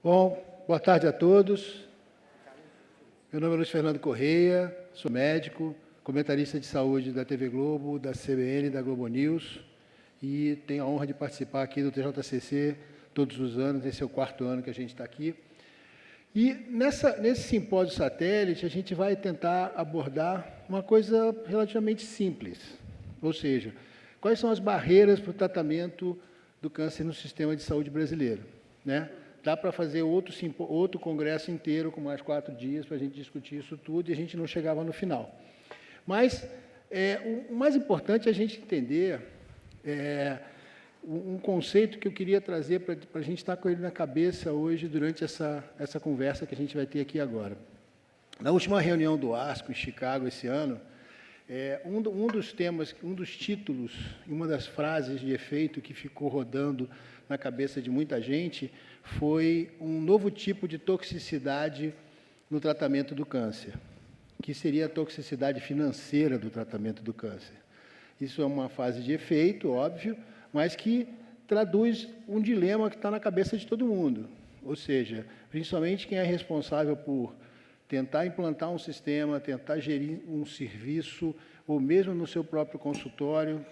Bom, boa tarde a todos. Meu nome é Luiz Fernando Correia, sou médico, comentarista de saúde da TV Globo, da CBN e da Globo News, e tenho a honra de participar aqui do TJCC todos os anos, esse é o 4º ano que a gente está aqui. E nesse simpósio satélite, a gente vai tentar abordar uma coisa relativamente simples, ou seja, quais são as barreiras para o tratamento do câncer no sistema de saúde brasileiro, né? Dá para fazer outro congresso inteiro, com mais 4 dias, para a gente discutir isso tudo, e a gente não chegava no final. Mas o mais importante é a gente entender um conceito que eu queria trazer para a gente estar com ele na cabeça hoje, durante essa conversa que a gente vai ter aqui agora. Na última reunião do ASCO, em Chicago, esse ano, um dos temas, um dos títulos, uma das frases de efeito que ficou rodando na cabeça de muita gente foi um novo tipo de toxicidade no tratamento do câncer, que seria a toxicidade financeira do tratamento do câncer. Isso é uma fase de efeito, óbvio, mas que traduz um dilema que está na cabeça de todo mundo, ou seja, principalmente quem é responsável por tentar implantar um sistema, tentar gerir um serviço, ou mesmo no seu próprio consultório,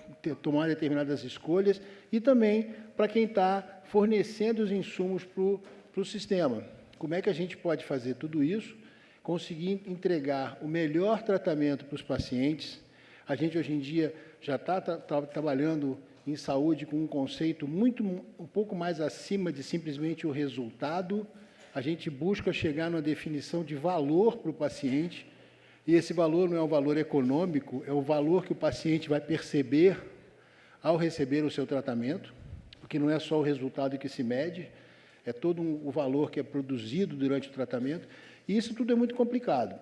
tomar determinadas escolhas, e também para quem está fornecendo os insumos para o sistema. Como é que a gente pode fazer tudo isso, conseguir entregar o melhor tratamento para os pacientes? A gente, hoje em dia, já está trabalhando em saúde com um conceito um pouco mais acima de simplesmente o resultado. A gente busca chegar numa definição de valor para o paciente, e esse valor não é um valor econômico, é o valor que o paciente vai perceber ao receber o seu tratamento, porque não é só o resultado que se mede, é todo o valor que é produzido durante o tratamento, e isso tudo é muito complicado.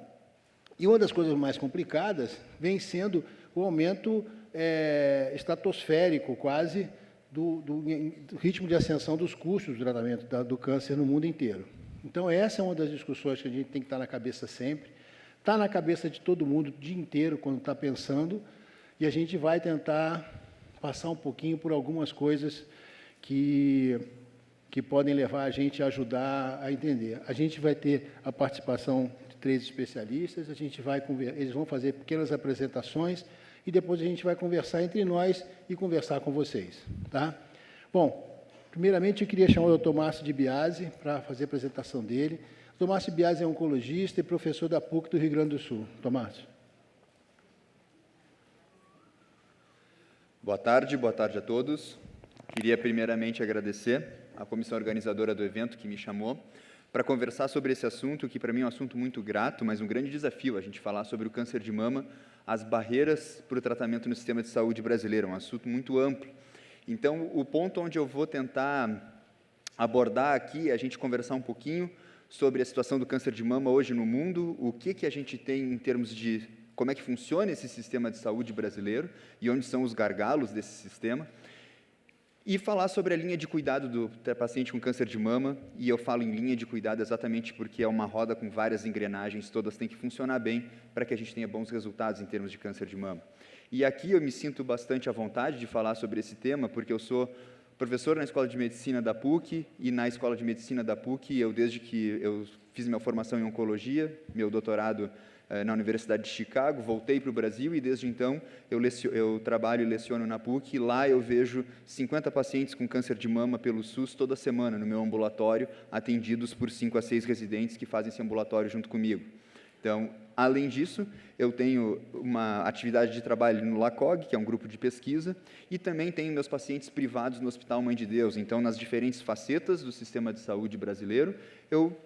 E uma das coisas mais complicadas vem sendo o aumento estratosférico, quase, do ritmo de ascensão dos custos do tratamento do câncer no mundo inteiro. Então, essa é uma das discussões que a gente tem que estar na cabeça sempre, está na cabeça de todo mundo o dia inteiro quando está pensando, e a gente vai tentar passar um pouquinho por algumas coisas que podem levar a gente a ajudar a entender. A gente vai ter a participação de 3 especialistas, eles vão fazer pequenas apresentações, e depois a gente vai conversar entre nós e conversar com vocês. Tá? Bom, primeiramente eu queria chamar o Dr. Márcio de Biasi para fazer a apresentação dele. O Dr. Márcio de Biasi é oncologista e professor da PUC do Rio Grande do Sul. Dr. Márcio. Boa tarde a todos. Queria primeiramente agradecer à comissão organizadora do evento que me chamou para conversar sobre esse assunto, que para mim é um assunto muito grato, mas um grande desafio, a gente falar sobre o câncer de mama, as barreiras para o tratamento no sistema de saúde brasileiro, é um assunto muito amplo. Então, o ponto onde eu vou tentar abordar aqui é a gente conversar um pouquinho sobre a situação do câncer de mama hoje no mundo, o que a gente tem em termos de como é que funciona esse sistema de saúde brasileiro e onde são os gargalos desse sistema, e falar sobre a linha de cuidado do paciente com câncer de mama, e eu falo em linha de cuidado exatamente porque é uma roda com várias engrenagens, todas têm que funcionar bem para que a gente tenha bons resultados em termos de câncer de mama. E aqui eu me sinto bastante à vontade de falar sobre esse tema, porque eu sou professor na Escola de Medicina da PUC, e na Escola de Medicina da PUC, desde que eu fiz minha formação em oncologia, meu doutorado na Universidade de Chicago, voltei para o Brasil e desde então eu trabalho e leciono na PUC, e lá eu vejo 50 pacientes com câncer de mama pelo SUS toda semana no meu ambulatório, atendidos por 5 a 6 residentes que fazem esse ambulatório junto comigo. Então, além disso, eu tenho uma atividade de trabalho no LACOG, que é um grupo de pesquisa, e também tenho meus pacientes privados no Hospital Mãe de Deus. Então, nas diferentes facetas do sistema de saúde brasileiro, eu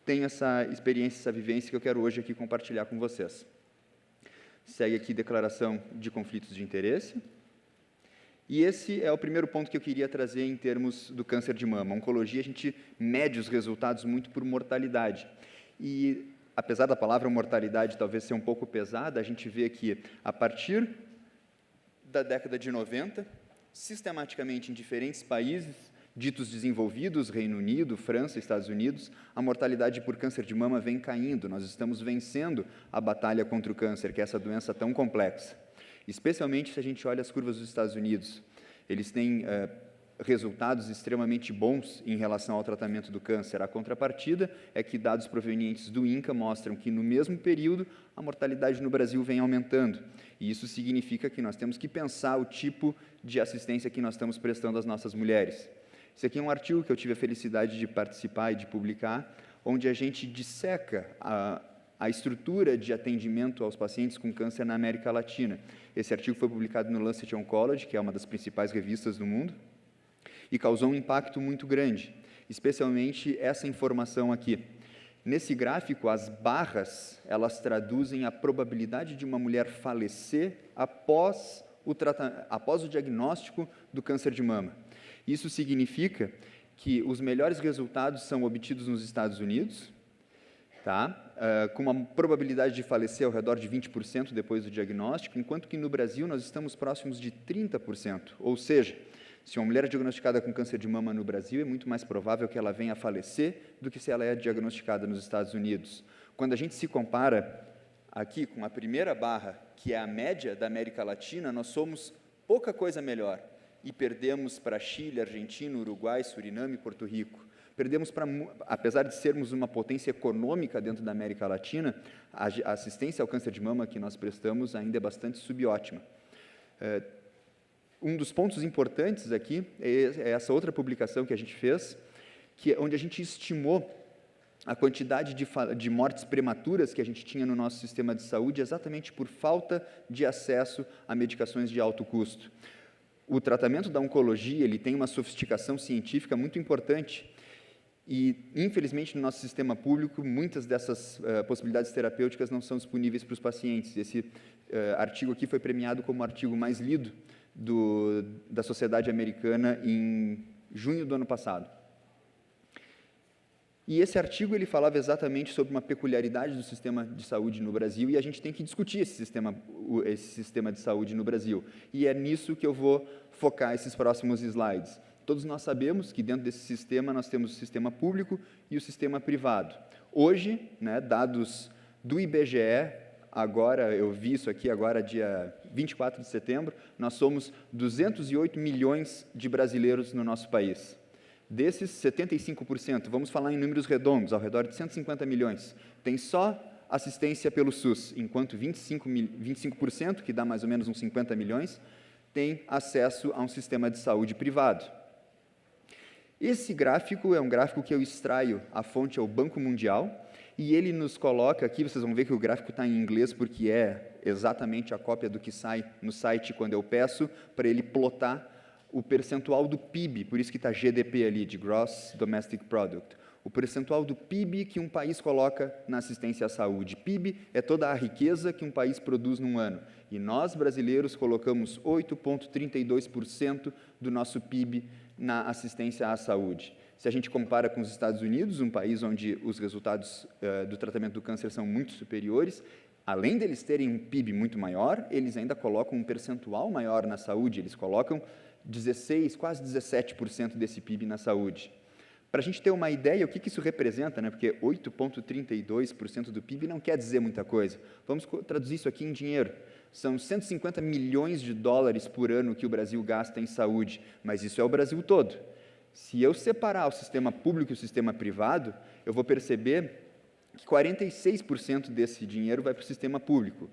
tenho essa experiência, essa vivência que eu quero hoje aqui compartilhar com vocês. Segue aqui declaração de conflitos de interesse. E esse é o primeiro ponto que eu queria trazer em termos do câncer de mama. A oncologia, a gente mede os resultados muito por mortalidade. E, apesar da palavra mortalidade talvez ser um pouco pesada, a gente vê que, a partir da década de 90, sistematicamente em diferentes países, ditos desenvolvidos, Reino Unido, França, Estados Unidos, a mortalidade por câncer de mama vem caindo. Nós estamos vencendo a batalha contra o câncer, que é essa doença tão complexa. Especialmente se a gente olha as curvas dos Estados Unidos. Eles têm resultados extremamente bons em relação ao tratamento do câncer. A contrapartida é que dados provenientes do INCA mostram que, no mesmo período, a mortalidade no Brasil vem aumentando. E isso significa que nós temos que pensar o tipo de assistência que nós estamos prestando às nossas mulheres. Esse aqui é um artigo que eu tive a felicidade de participar e de publicar, onde a gente disseca a estrutura de atendimento aos pacientes com câncer na América Latina. Esse artigo foi publicado no Lancet Oncology, que é uma das principais revistas do mundo, e causou um impacto muito grande, especialmente essa informação aqui. Nesse gráfico, as barras, elas traduzem a probabilidade de uma mulher falecer após o diagnóstico do câncer de mama. Isso significa que os melhores resultados são obtidos nos Estados Unidos, com uma probabilidade de falecer ao redor de 20% depois do diagnóstico, enquanto que no Brasil nós estamos próximos de 30%, ou seja, se uma mulher é diagnosticada com câncer de mama no Brasil, é muito mais provável que ela venha a falecer do que se ela é diagnosticada nos Estados Unidos. Quando a gente se compara aqui com a primeira barra, que é a média da América Latina, nós somos pouca coisa melhor e perdemos para Chile, Argentina, Uruguai, Suriname e Porto Rico. Perdemos apesar de sermos uma potência econômica dentro da América Latina, a assistência ao câncer de mama que nós prestamos ainda é bastante subótima. Um dos pontos importantes aqui é essa outra publicação que a gente fez, onde a gente estimou a quantidade de mortes prematuras que a gente tinha no nosso sistema de saúde exatamente por falta de acesso a medicações de alto custo. O tratamento da oncologia ele tem uma sofisticação científica muito importante e, infelizmente, no nosso sistema público, muitas dessas possibilidades terapêuticas não são disponíveis para os pacientes. Esse artigo aqui foi premiado como o artigo mais lido da Sociedade Americana em junho do ano passado. E esse artigo ele falava exatamente sobre uma peculiaridade do sistema de saúde no Brasil e a gente tem que discutir esse sistema de saúde no Brasil. E é nisso que eu vou focar esses próximos slides. Todos nós sabemos que dentro desse sistema nós temos o sistema público e o sistema privado. Hoje, dados do IBGE, agora, eu vi isso aqui agora, dia 24 de setembro, nós somos 208 milhões de brasileiros no nosso país. Desses, 75%, vamos falar em números redondos, ao redor de 150 milhões, tem só assistência pelo SUS, enquanto 25%, que dá mais ou menos uns 50 milhões, tem acesso a um sistema de saúde privado. Esse gráfico é um gráfico que eu extraio, a fonte é o Banco Mundial, e ele nos coloca aqui, vocês vão ver que o gráfico está em inglês, porque é exatamente a cópia do que sai no site quando eu peço para ele plotar o percentual do PIB, por isso que está GDP ali, de Gross Domestic Product, o percentual do PIB que um país coloca na assistência à saúde. PIB é toda a riqueza que um país produz num ano, e nós, brasileiros, colocamos 8,32% do nosso PIB na assistência à saúde. Se a gente compara com os Estados Unidos, um país onde os resultados do tratamento do câncer são muito superiores, além deles terem um PIB muito maior, eles ainda colocam um percentual maior na saúde, eles colocam 16%, quase 17% desse PIB na saúde. Para a gente ter uma ideia, o que isso representa, porque 8,32% do PIB não quer dizer muita coisa. Vamos traduzir isso aqui em dinheiro. São 150 milhões de dólares por ano que o Brasil gasta em saúde, mas isso é o Brasil todo. Se eu separar o sistema público e o sistema privado, eu vou perceber que 46% desse dinheiro vai para o sistema público.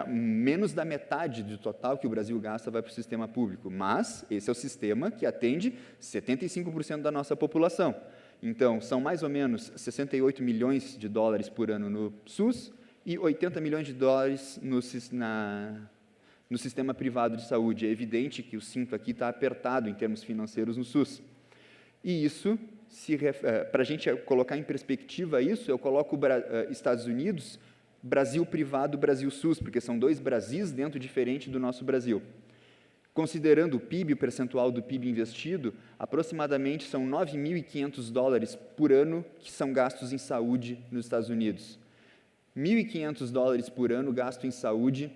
Menos da metade do total que o Brasil gasta vai para o sistema público, mas esse é o sistema que atende 75% da nossa população. Então, são mais ou menos 68 milhões de dólares por ano no SUS e 80 milhões de dólares no sistema privado de saúde. É evidente que o cinto aqui está apertado em termos financeiros no SUS. E isso, para a gente colocar em perspectiva isso, eu coloco Estados Unidos, Brasil privado, Brasil SUS, porque são dois Brasis dentro diferente do nosso Brasil. Considerando o PIB, o percentual do PIB investido, aproximadamente são 9.500 dólares por ano que são gastos em saúde nos Estados Unidos. 1.500 dólares por ano gasto em saúde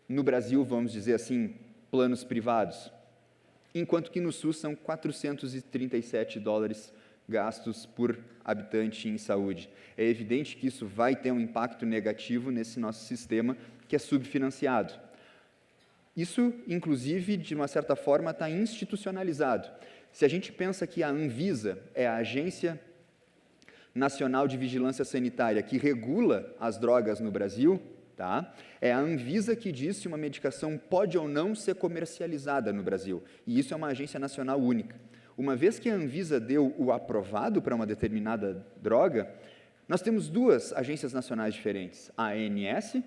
no Brasil, vamos dizer assim, planos privados. Enquanto que no SUS são 437 dólares gastos por habitante em saúde. É evidente que isso vai ter um impacto negativo nesse nosso sistema, que é subfinanciado. Isso, inclusive, de uma certa forma, está institucionalizado. Se a gente pensa que a Anvisa é a Agência Nacional de Vigilância Sanitária que regula as drogas no Brasil, tá? É a Anvisa que diz se uma medicação pode ou não ser comercializada no Brasil, e isso é uma agência nacional única. Uma vez que a Anvisa deu o aprovado para uma determinada droga, nós temos duas agências nacionais diferentes, a ANS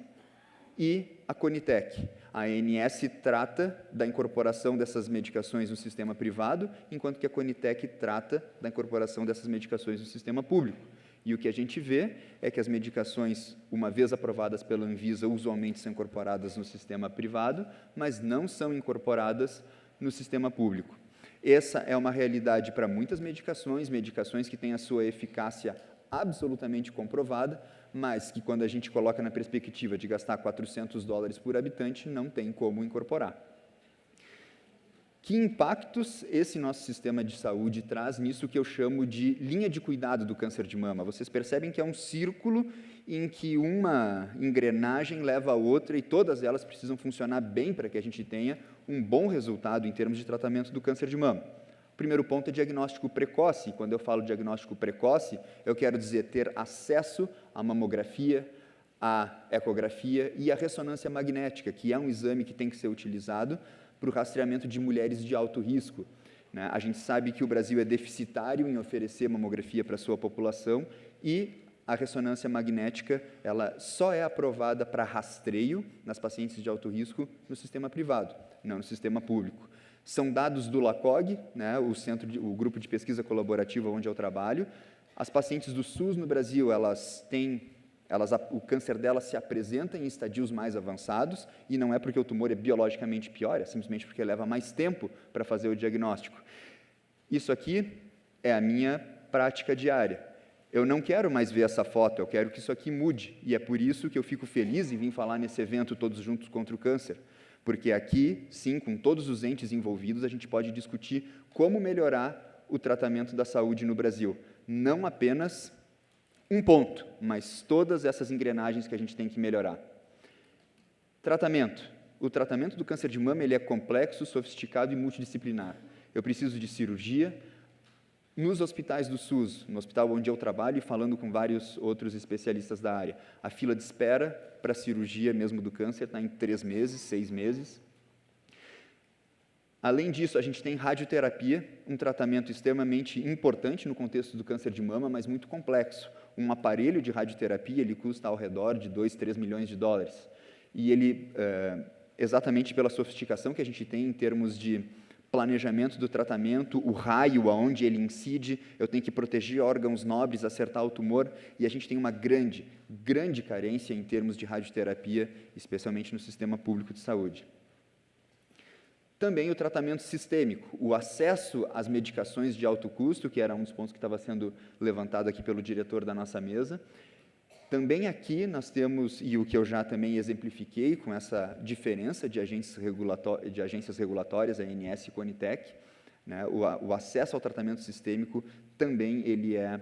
e a Conitec. A ANS trata da incorporação dessas medicações no sistema privado, enquanto que a Conitec trata da incorporação dessas medicações no sistema público. E o que a gente vê é que as medicações, uma vez aprovadas pela Anvisa, usualmente são incorporadas no sistema privado, mas não são incorporadas no sistema público. Essa é uma realidade para muitas medicações, medicações que têm a sua eficácia absolutamente comprovada, mas que quando a gente coloca na perspectiva de gastar $400 por habitante, não tem como incorporar. Que impactos esse nosso sistema de saúde traz nisso que eu chamo de linha de cuidado do câncer de mama? Vocês percebem que é um círculo em que uma engrenagem leva a outra e todas elas precisam funcionar bem para que a gente tenha um bom resultado em termos de tratamento do câncer de mama. O primeiro ponto é diagnóstico precoce. Quando eu falo diagnóstico precoce, eu quero dizer ter acesso à mamografia, à ecografia e à ressonância magnética, que é um exame que tem que ser utilizado para o rastreamento de mulheres de alto risco. Né? A gente sabe que o Brasil é deficitário em oferecer mamografia para a sua população e a ressonância magnética ela só é aprovada para rastreio nas pacientes de alto risco no sistema privado, não no sistema público. São dados do LACOG, né, o grupo de pesquisa colaborativa onde eu trabalho. As pacientes do SUS no Brasil, o câncer delas se apresenta em estadios mais avançados, e não é porque o tumor é biologicamente pior, é simplesmente porque leva mais tempo para fazer o diagnóstico. Isso aqui é a minha prática diária. Eu não quero mais ver essa foto, eu quero que isso aqui mude, e é por isso que eu fico feliz em vir falar nesse evento Todos Juntos contra o Câncer, porque aqui, sim, com todos os entes envolvidos, a gente pode discutir como melhorar o tratamento da saúde no Brasil. Não apenas um ponto, mas todas essas engrenagens que a gente tem que melhorar. Tratamento. O tratamento do câncer de mama ele é complexo, sofisticado e multidisciplinar. Eu preciso de cirurgia. Nos hospitais do SUS, no hospital onde eu trabalho e falando com vários outros especialistas da área, a fila de espera para a cirurgia mesmo do câncer está em 3 meses, 6 meses. Além disso, a gente tem radioterapia, um tratamento extremamente importante no contexto do câncer de mama, mas muito complexo. Um aparelho de radioterapia, ele custa ao redor de $2, 3 milhões. E ele, exatamente pela sofisticação que a gente tem em termos de planejamento do tratamento, o raio aonde ele incide, eu tenho que proteger órgãos nobres, acertar o tumor, e a gente tem uma grande carência em termos de radioterapia, especialmente no sistema público de saúde. Também o tratamento sistêmico, o acesso às medicações de alto custo, que era um dos pontos que estava sendo levantado aqui pelo diretor da nossa mesa. Também aqui nós temos, e o que eu já também exemplifiquei com essa diferença de agências regulatórias, a ANS e a Conitec, né, o acesso ao tratamento sistêmico também ele é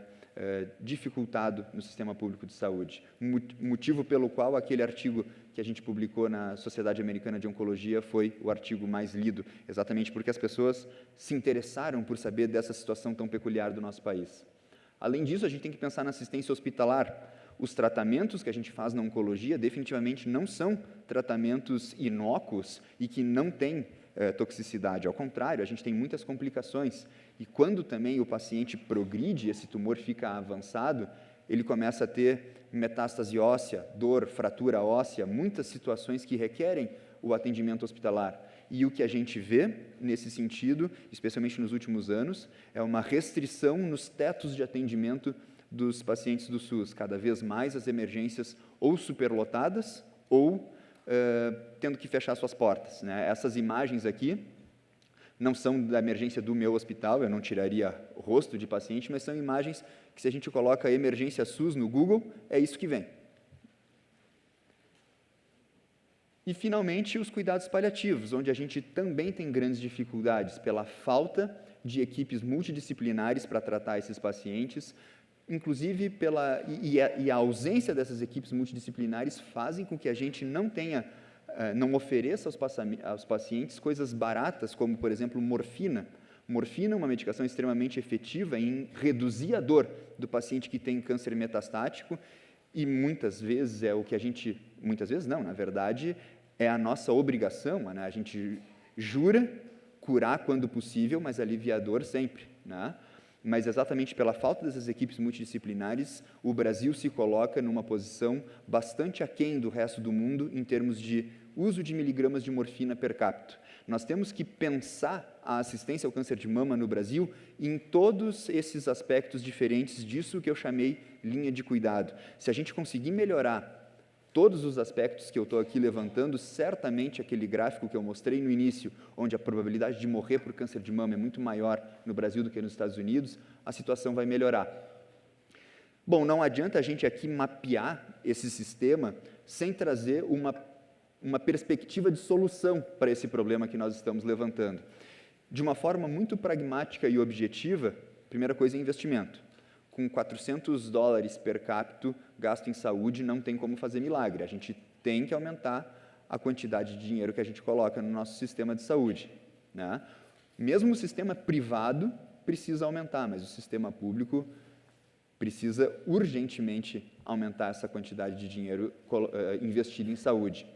dificultado no sistema público de saúde. Motivo pelo qual aquele artigo que a gente publicou na Sociedade Americana de Oncologia foi o artigo mais lido, exatamente porque as pessoas se interessaram por saber dessa situação tão peculiar do nosso país. Além disso, a gente tem que pensar na assistência hospitalar. Os tratamentos que a gente faz na oncologia definitivamente não são tratamentos inócuos e que não têm toxicidade. Ao contrário, a gente tem muitas complicações. E quando também o paciente progride, esse tumor fica avançado, ele começa a ter metástase óssea, dor, fratura óssea, muitas situações que requerem o atendimento hospitalar. E o que a gente vê nesse sentido, especialmente nos últimos anos, é uma restrição nos tetos de atendimento dos pacientes do SUS, cada vez mais as emergências ou superlotadas ou tendo que fechar suas portas, né? Essas imagens aqui não são da emergência do meu hospital, eu não tiraria o rosto de paciente, mas são imagens que, se a gente coloca emergência SUS no Google, é isso que vem. E, finalmente, os cuidados paliativos, onde a gente também tem grandes dificuldades pela falta de equipes multidisciplinares para tratar esses pacientes, inclusive a ausência dessas equipes multidisciplinares fazem com que a gente não ofereça aos pacientes coisas baratas, como, por exemplo, morfina. Morfina, uma medicação extremamente efetiva em reduzir a dor do paciente que tem câncer metastático, e muitas vezes é o que a gente, muitas vezes não, na verdade, é a nossa obrigação, né? A gente jura curar quando possível, mas aliviar a dor sempre, né? Mas exatamente pela falta dessas equipes multidisciplinares, o Brasil se coloca numa posição bastante aquém do resto do mundo em termos de uso de miligramas de morfina per capita. Nós temos que pensar a assistência ao câncer de mama no Brasil em todos esses aspectos diferentes disso que eu chamei linha de cuidado. Se a gente conseguir melhorar todos os aspectos que eu estou aqui levantando, certamente aquele gráfico que eu mostrei no início, onde a probabilidade de morrer por câncer de mama é muito maior no Brasil do que nos Estados Unidos, a situação vai melhorar. Bom, não adianta a gente aqui mapear esse sistema sem trazer uma perspectiva de solução para esse problema que nós estamos levantando. De uma forma muito pragmática e objetiva, primeira coisa é investimento. Com $400 per capita gasto em saúde, não tem como fazer milagre. A gente tem que aumentar a quantidade de dinheiro que a gente coloca no nosso sistema de saúde, né? Mesmo o sistema privado precisa aumentar, mas o sistema público precisa urgentemente aumentar essa quantidade de dinheiro investido em saúde.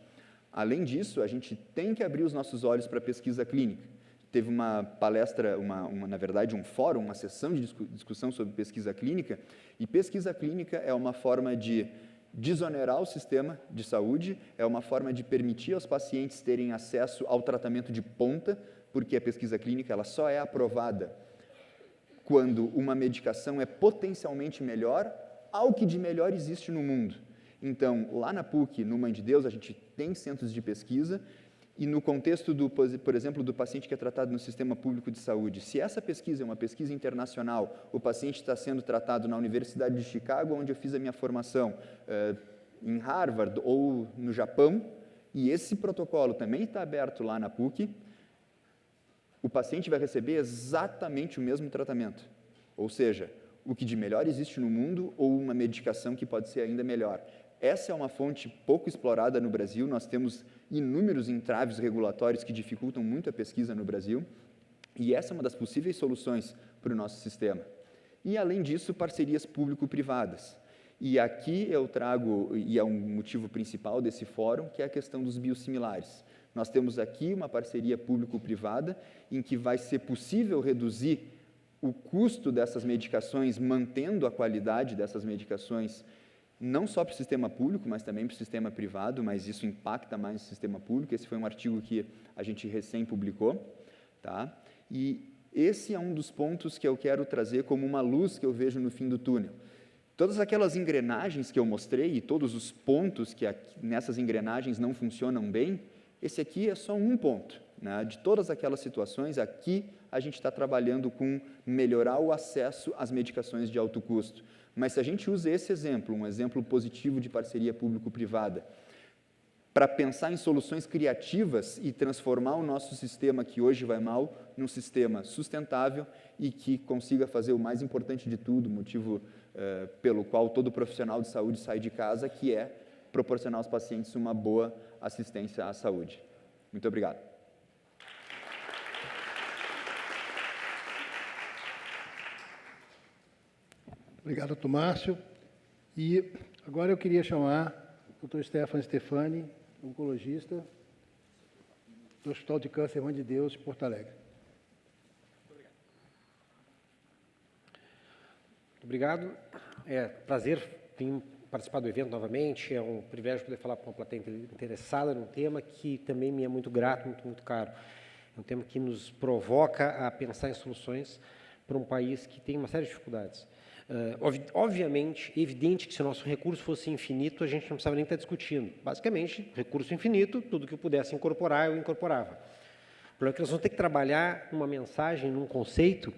Além disso, a gente tem que abrir os nossos olhos para a pesquisa clínica. Teve uma palestra, na verdade, um fórum, uma sessão de discussão sobre pesquisa clínica, e pesquisa clínica é uma forma de desonerar o sistema de saúde, é uma forma de permitir aos pacientes terem acesso ao tratamento de ponta, porque a pesquisa clínica ela só é aprovada quando uma medicação é potencialmente melhor ao que de melhor existe no mundo. Então, lá na PUC, no Mãe de Deus, a gente tem centros de pesquisa, e no contexto, por exemplo, do paciente que é tratado no sistema público de saúde, se essa pesquisa é uma pesquisa internacional, o paciente está sendo tratado na Universidade de Chicago, onde eu fiz a minha formação, em Harvard ou no Japão, e esse protocolo também está aberto lá na PUC, o paciente vai receber exatamente o mesmo tratamento. Ou seja, o que de melhor existe no mundo ou uma medicação que pode ser ainda melhor. Essa é uma fonte pouco explorada no Brasil, nós temos inúmeros entraves regulatórios que dificultam muito a pesquisa no Brasil, e essa é uma das possíveis soluções para o nosso sistema. E, além disso, parcerias público-privadas. E aqui eu trago, e é um motivo principal desse fórum, que é a questão dos biosimilares. Nós temos aqui uma parceria público-privada em que vai ser possível reduzir o custo dessas medicações, mantendo a qualidade dessas medicações, não só para o sistema público, mas também para o sistema privado, mas isso impacta mais o sistema público. Esse foi um artigo que a gente recém publicou, tá? E esse é um dos pontos que eu quero trazer como uma luz que eu vejo no fim do túnel. Todas aquelas engrenagens que eu mostrei e todos os pontos que nessas engrenagens não funcionam bem, esse aqui é só um ponto, né? De todas aquelas situações, aqui a gente está trabalhando com melhorar o acesso às medicações de alto custo. Mas se a gente usa esse exemplo, um exemplo positivo de parceria público-privada, para pensar em soluções criativas e transformar o nosso sistema, que hoje vai mal, num sistema sustentável e que consiga fazer o mais importante de tudo, o motivo pelo qual todo profissional de saúde sai de casa, que é proporcionar aos pacientes uma boa assistência à saúde. Muito obrigado. Obrigado, Tomásio. E agora eu queria chamar o Dr. Stefani, oncologista do Hospital de Câncer Mãe de Deus, de Porto Alegre. Muito obrigado. É prazer vir participar do evento novamente. É um privilégio poder falar para uma plateia interessada num tema que também me é muito grato, muito caro. É um tema que nos provoca a pensar em soluções para um país que tem uma série de dificuldades. Obviamente, evidente que se o nosso recurso fosse infinito, a gente não precisava nem estar discutindo. Basicamente, recurso infinito, tudo que eu pudesse incorporar, eu incorporava. O problema é que nós vamos ter que trabalhar numa mensagem, num conceito,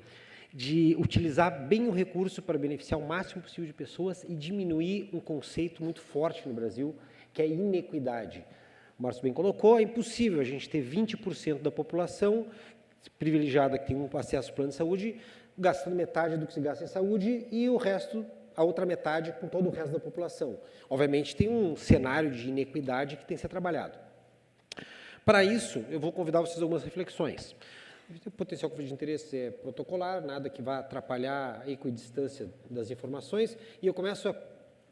de utilizar bem o recurso para beneficiar o máximo possível de pessoas e diminuir um conceito muito forte no Brasil, que é a inequidade. O Márcio bem colocou, é impossível a gente ter 20% da população privilegiada que tem um acesso ao plano de saúde, gastando metade do que se gasta em saúde e o resto, a outra metade, com todo o resto da população. Obviamente, tem um cenário de inequidade que tem que ser trabalhado. Para isso, eu vou convidar vocês a algumas reflexões. O potencial conflito de interesse é protocolar, nada que vá atrapalhar a equidistância das informações, e eu começo a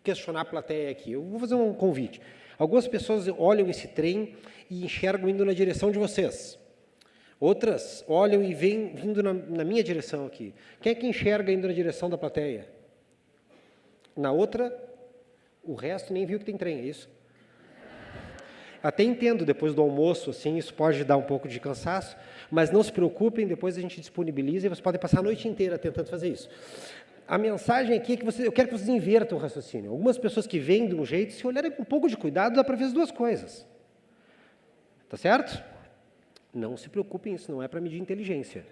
questionar a plateia aqui. Eu vou fazer um convite. Algumas pessoas olham esse trem e enxergam indo na direção de vocês. Outras olham e vêm vindo na minha direção aqui. Quem é que enxerga indo na direção da plateia? Na outra, o resto nem viu que tem trem, é isso? Até entendo, depois do almoço, assim, isso pode dar um pouco de cansaço, mas não se preocupem, depois a gente disponibiliza e vocês podem passar a noite inteira tentando fazer isso. A mensagem aqui é que eu quero que vocês invertam o raciocínio. Algumas pessoas que vêm de um jeito, se olharem com um pouco de cuidado, dá para ver as duas coisas. Tá certo? Não se preocupem, isso não é para medir inteligência.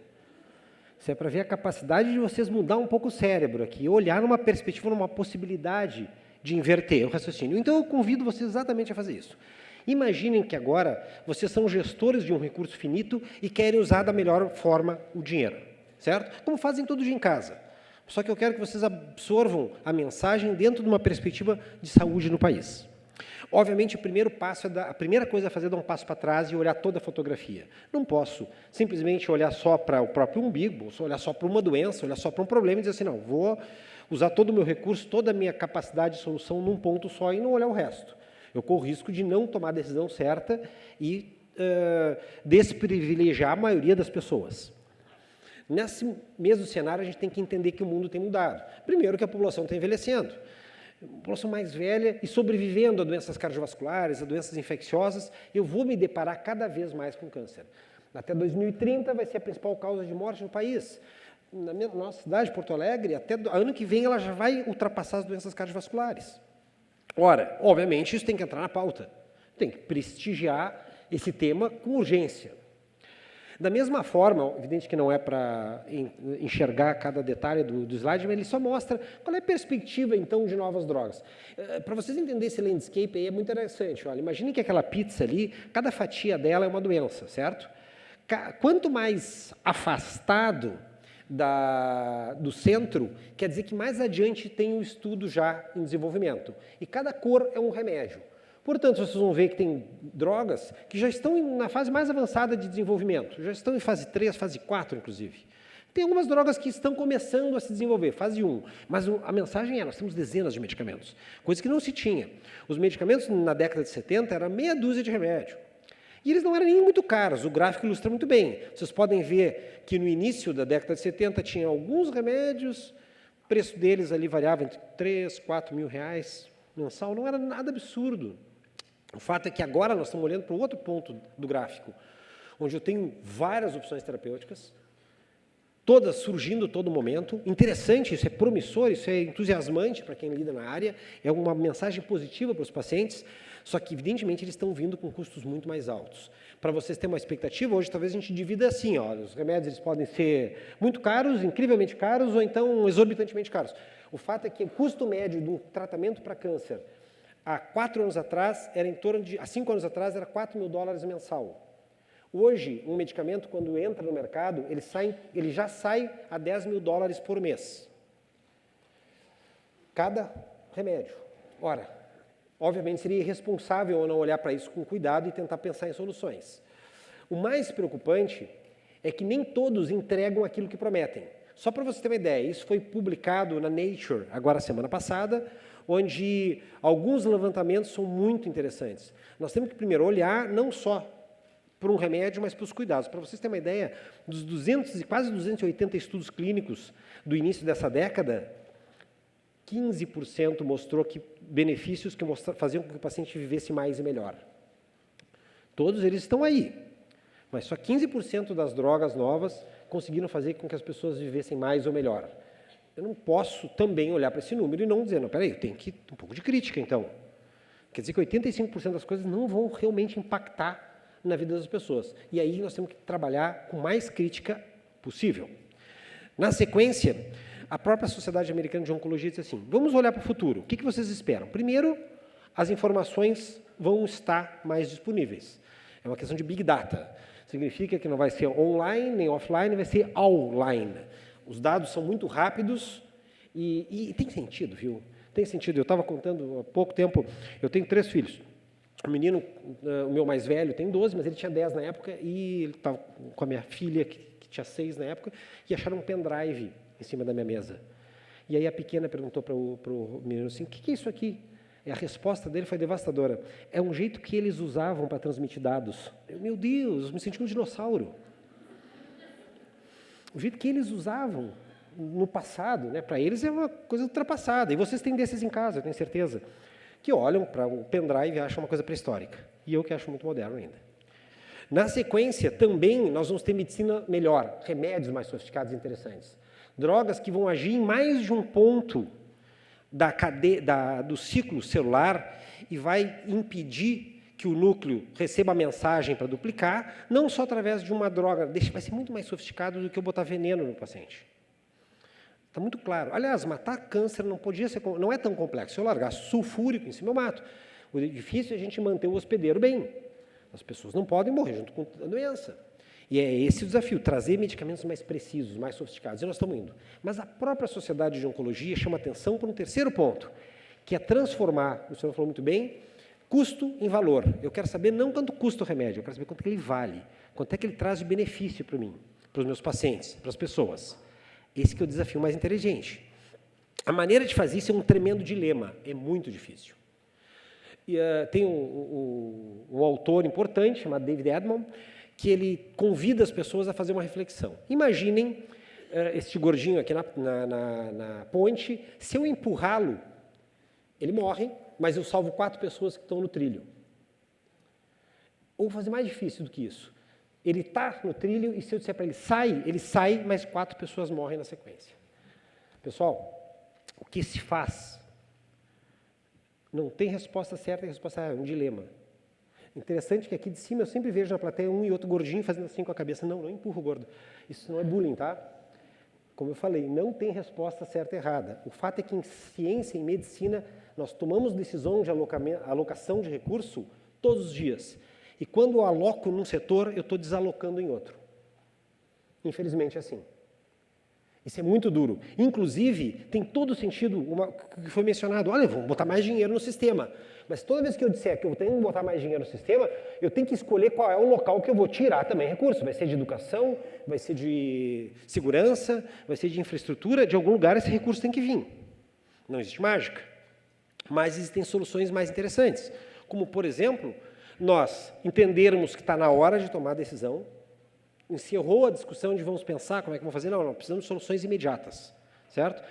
Isso é para ver a capacidade de vocês mudar um pouco o cérebro aqui, olhar numa perspectiva, numa possibilidade de inverter o raciocínio. Então, eu convido vocês exatamente a fazer isso. Imaginem que agora vocês são gestores de um recurso finito e querem usar da melhor forma o dinheiro, certo? Como fazem todo dia em casa. Só que eu quero que vocês absorvam a mensagem dentro de uma perspectiva de saúde no país. Obviamente, o primeiro passo a primeira coisa a fazer é dar um passo para trás e olhar toda a fotografia. Não posso simplesmente olhar só para o próprio umbigo, olhar só para uma doença, olhar só para um problema e dizer assim, não, vou usar todo o meu recurso, toda a minha capacidade de solução num ponto só e não olhar o resto. Eu corro o risco de não tomar a decisão certa e desprivilegiar a maioria das pessoas. Nesse mesmo cenário, a gente tem que entender que o mundo tem mudado. Primeiro, que a população está envelhecendo. A população mais velha e sobrevivendo a doenças cardiovasculares, a doenças infecciosas, eu vou me deparar cada vez mais com câncer. Até 2030 vai ser a principal causa de morte no país. Na nossa cidade, Porto Alegre, até ano que vem ela já vai ultrapassar as doenças cardiovasculares. Ora, obviamente, isso tem que entrar na pauta. Tem que prestigiar esse tema com urgência. Da mesma forma, evidente que não é para enxergar cada detalhe do slide, mas ele só mostra qual é a perspectiva, então, de novas drogas. Para vocês entenderem esse landscape aí, é muito interessante. Olha, imaginem que aquela pizza ali, cada fatia dela é uma doença, certo? Quanto mais afastado do centro, quer dizer que mais adiante tem um estudo já em desenvolvimento. E cada cor é um remédio. Portanto, vocês vão ver que tem drogas que já estão na fase mais avançada de desenvolvimento, já estão em fase 3, fase 4, inclusive. Tem algumas drogas que estão começando a se desenvolver, fase 1, mas a mensagem é, nós temos dezenas de medicamentos, coisa que não se tinha. Os medicamentos, na década de 70, era meia dúzia de remédio. E eles não eram nem muito caros, o gráfico ilustra muito bem. Vocês podem ver que no início da década de 70 tinha alguns remédios, o preço deles ali variava entre 3, 4 mil reais mensal, não era nada absurdo. O fato é que agora nós estamos olhando para o outro ponto do gráfico, onde eu tenho várias opções terapêuticas, todas surgindo a todo momento. Interessante, isso é promissor, isso é entusiasmante para quem lida na área, é uma mensagem positiva para os pacientes, só que, evidentemente, eles estão vindo com custos muito mais altos. Para vocês terem uma expectativa, hoje talvez a gente divida assim, ó, os remédios eles podem ser muito caros, incrivelmente caros, ou então exorbitantemente caros. O fato é que o custo médio de um tratamento para câncer há 4 anos atrás, há 5 anos atrás, era $4 mil mensal. Hoje, um medicamento, quando entra no mercado, ele já sai a $10 mil por mês. Cada remédio. Ora, obviamente seria irresponsável eu não olhar para isso com cuidado e tentar pensar em soluções. O mais preocupante é que nem todos entregam aquilo que prometem. Só para você ter uma ideia, isso foi publicado na Nature, agora semana passada, onde alguns levantamentos são muito interessantes. Nós temos que primeiro olhar não só para um remédio, mas para os cuidados. Para vocês terem uma ideia, dos quase 280 estudos clínicos do início dessa década, 15% mostrou que benefícios que faziam com que o paciente vivesse mais e melhor. Todos eles estão aí, mas só 15% das drogas novas conseguiram fazer com que as pessoas vivessem mais ou melhor. Eu não posso também olhar para esse número e não dizer, não, peraí, eu tenho que um pouco de crítica, então. Quer dizer que 85% das coisas não vão realmente impactar na vida das pessoas. E aí nós temos que trabalhar com mais crítica possível. Na sequência, a própria Sociedade Americana de Oncologia diz assim, vamos olhar para o futuro. O que vocês esperam? Primeiro, as informações vão estar mais disponíveis. É uma questão de Big Data. Significa que não vai ser online nem offline, vai ser online. Os dados são muito rápidos e tem sentido, viu? Tem sentido. Eu estava contando há pouco tempo, eu tenho 3 filhos. O menino, o meu mais velho, tem 12, mas ele tinha 10 na época, e ele estava com a minha filha, que tinha 6 na época, e acharam um pendrive em cima da minha mesa. E aí a pequena perguntou para o menino assim, o que é isso aqui? E a resposta dele foi devastadora. É um jeito que eles usavam para transmitir dados. Meu Deus, eu me senti um dinossauro. O jeito que eles usavam no passado, né, para eles é uma coisa ultrapassada. E vocês têm desses em casa, eu tenho certeza, que olham para o pendrive e acham uma coisa pré-histórica. E eu que acho muito moderno ainda. Na sequência, também, nós vamos ter medicina melhor, remédios mais sofisticados e interessantes. Drogas que vão agir em mais de um ponto do ciclo celular e vai impedir que o núcleo receba a mensagem para duplicar, não só através de uma droga, vai ser muito mais sofisticado do que eu botar veneno no paciente. Está muito claro. Aliás, matar câncer não é tão complexo. Se eu largar sulfúrico em cima, eu mato. O difícil é a gente manter o hospedeiro bem. As pessoas não podem morrer junto com a doença. E é esse o desafio, trazer medicamentos mais precisos, mais sofisticados. E nós estamos indo. Mas a própria sociedade de oncologia chama atenção para um terceiro ponto, que é transformar, o senhor falou muito bem, custo em valor. Eu quero saber não quanto custa o remédio, eu quero saber quanto que ele vale, quanto é que ele traz de benefício para mim, para os meus pacientes, para as pessoas. Esse que é o desafio mais inteligente. A maneira de fazer isso é um tremendo dilema, é muito difícil. E, tem um autor importante, chamado David Edmond, que ele convida as pessoas a fazer uma reflexão. Imaginem este gordinho aqui na ponte, se eu empurrá-lo, ele morre, mas eu salvo 4 pessoas que estão no trilho. Ou vou fazer mais difícil do que isso. Ele está no trilho e se eu disser para ele sai, mas 4 pessoas morrem na sequência. Pessoal, o que se faz? Não tem resposta certa e resposta é um dilema. Interessante que aqui de cima eu sempre vejo na plateia um e outro gordinho fazendo assim com a cabeça. Não empurra o gordo. Isso não é bullying, tá? Como eu falei, não tem resposta certa e errada. O fato é que em ciência e em medicina nós tomamos decisão de alocação de recurso todos os dias. E quando eu aloco num setor, eu estou desalocando em outro. Infelizmente é assim. Isso é muito duro. Inclusive, tem todo o sentido, o que foi mencionado, olha, vamos botar mais dinheiro no sistema. Mas toda vez que eu disser que eu tenho que botar mais dinheiro no sistema, eu tenho que escolher qual é o local que eu vou tirar também recurso. Vai ser de educação, vai ser de segurança, vai ser de infraestrutura, de algum lugar esse recurso tem que vir. Não existe mágica. Mas existem soluções mais interessantes. Como, por exemplo, nós entendermos que está na hora de tomar a decisão, encerrou a discussão de vamos pensar como é que vamos fazer, não, precisamos de soluções imediatas, certo?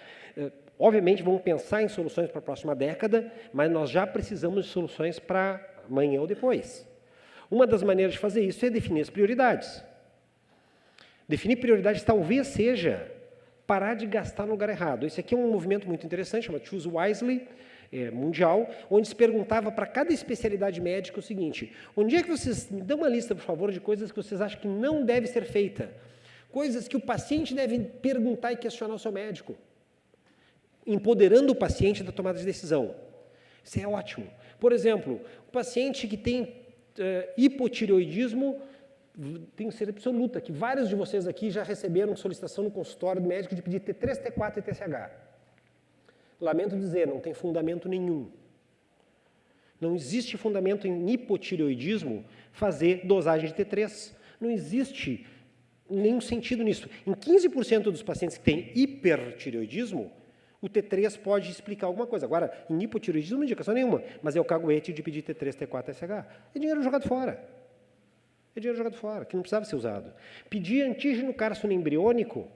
Obviamente vamos pensar em soluções para a próxima década, mas nós já precisamos de soluções para amanhã ou depois. Uma das maneiras de fazer isso é definir as prioridades. Definir prioridades talvez seja parar de gastar no lugar errado. Esse aqui é um movimento muito interessante, chama Choose Wisely, mundial, onde se perguntava para cada especialidade médica o seguinte: onde é que vocês me dão uma lista, por favor, de coisas que vocês acham que não deve ser feita? Coisas que o paciente deve perguntar e questionar ao seu médico, empoderando o paciente da tomada de decisão. Isso é ótimo. Por exemplo, o paciente que tem hipotireoidismo, tenho certeza absoluta que vários de vocês aqui já receberam solicitação no consultório do médico de pedir T3, T4 e TSH. Lamento dizer, não tem fundamento nenhum. Não existe fundamento em hipotireoidismo fazer dosagem de T3. Não existe nenhum sentido nisso. Em 15% dos pacientes que têm hipertireoidismo, o T3 pode explicar alguma coisa. Agora, em hipotireoidismo não tem indicação nenhuma, mas é o caguete de pedir T3, T4, TSH. É dinheiro jogado fora. É dinheiro jogado fora, que não precisava ser usado. Pedir antígeno carcinoembriônico,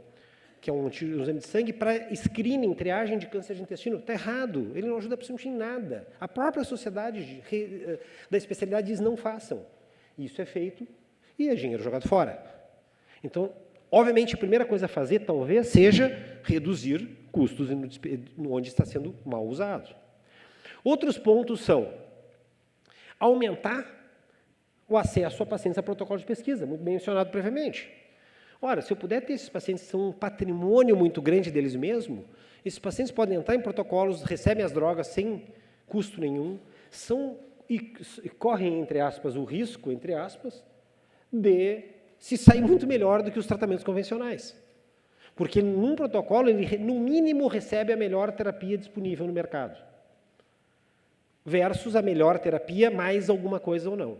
que é um exame de sangue, para screening, triagem de câncer de intestino, está errado. Ele não ajuda absolutamente em nada. A própria sociedade da especialidade diz não façam. Isso é feito e é dinheiro jogado fora. Então, obviamente, a primeira coisa a fazer talvez seja reduzir custos onde está sendo mal usado. Outros pontos são aumentar o acesso a pacientes a protocolo de pesquisa, muito bem mencionado previamente. Ora, se eu puder ter esses pacientes que são um patrimônio muito grande deles mesmos, esses pacientes podem entrar em protocolos, recebem as drogas sem custo nenhum, e correm, entre aspas, o risco, entre aspas, de se sair muito melhor do que os tratamentos convencionais. Porque num protocolo, ele, no mínimo, recebe a melhor terapia disponível no mercado, versus a melhor terapia mais alguma coisa ou não.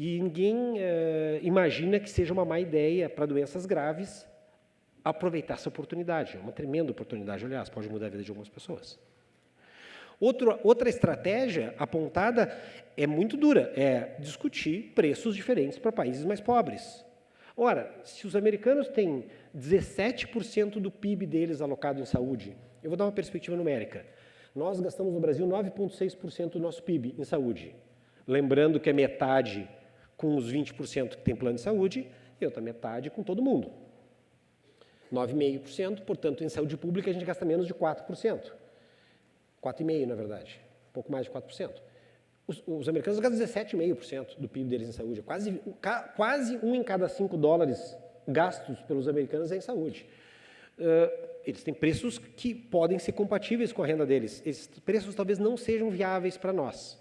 E ninguém imagina que seja uma má ideia para doenças graves aproveitar essa oportunidade. É uma tremenda oportunidade, aliás, pode mudar a vida de algumas pessoas. Outra estratégia apontada é muito dura, é discutir preços diferentes para países mais pobres. Ora, se os americanos têm 17% do PIB deles alocado em saúde, eu vou dar uma perspectiva numérica. Nós gastamos no Brasil 9,6% do nosso PIB em saúde. Lembrando que é metade com os 20% que tem plano de saúde e outra metade com todo mundo. 9,5%, portanto, em saúde pública a gente gasta menos de 4%. 4,5%, na verdade. Um pouco mais de 4%. Os americanos gastam 17,5% do PIB deles em saúde. Quase 1 em cada 5 dólares gastos pelos americanos é em saúde. Eles têm preços que podem ser compatíveis com a renda deles. Esses preços talvez não sejam viáveis para nós.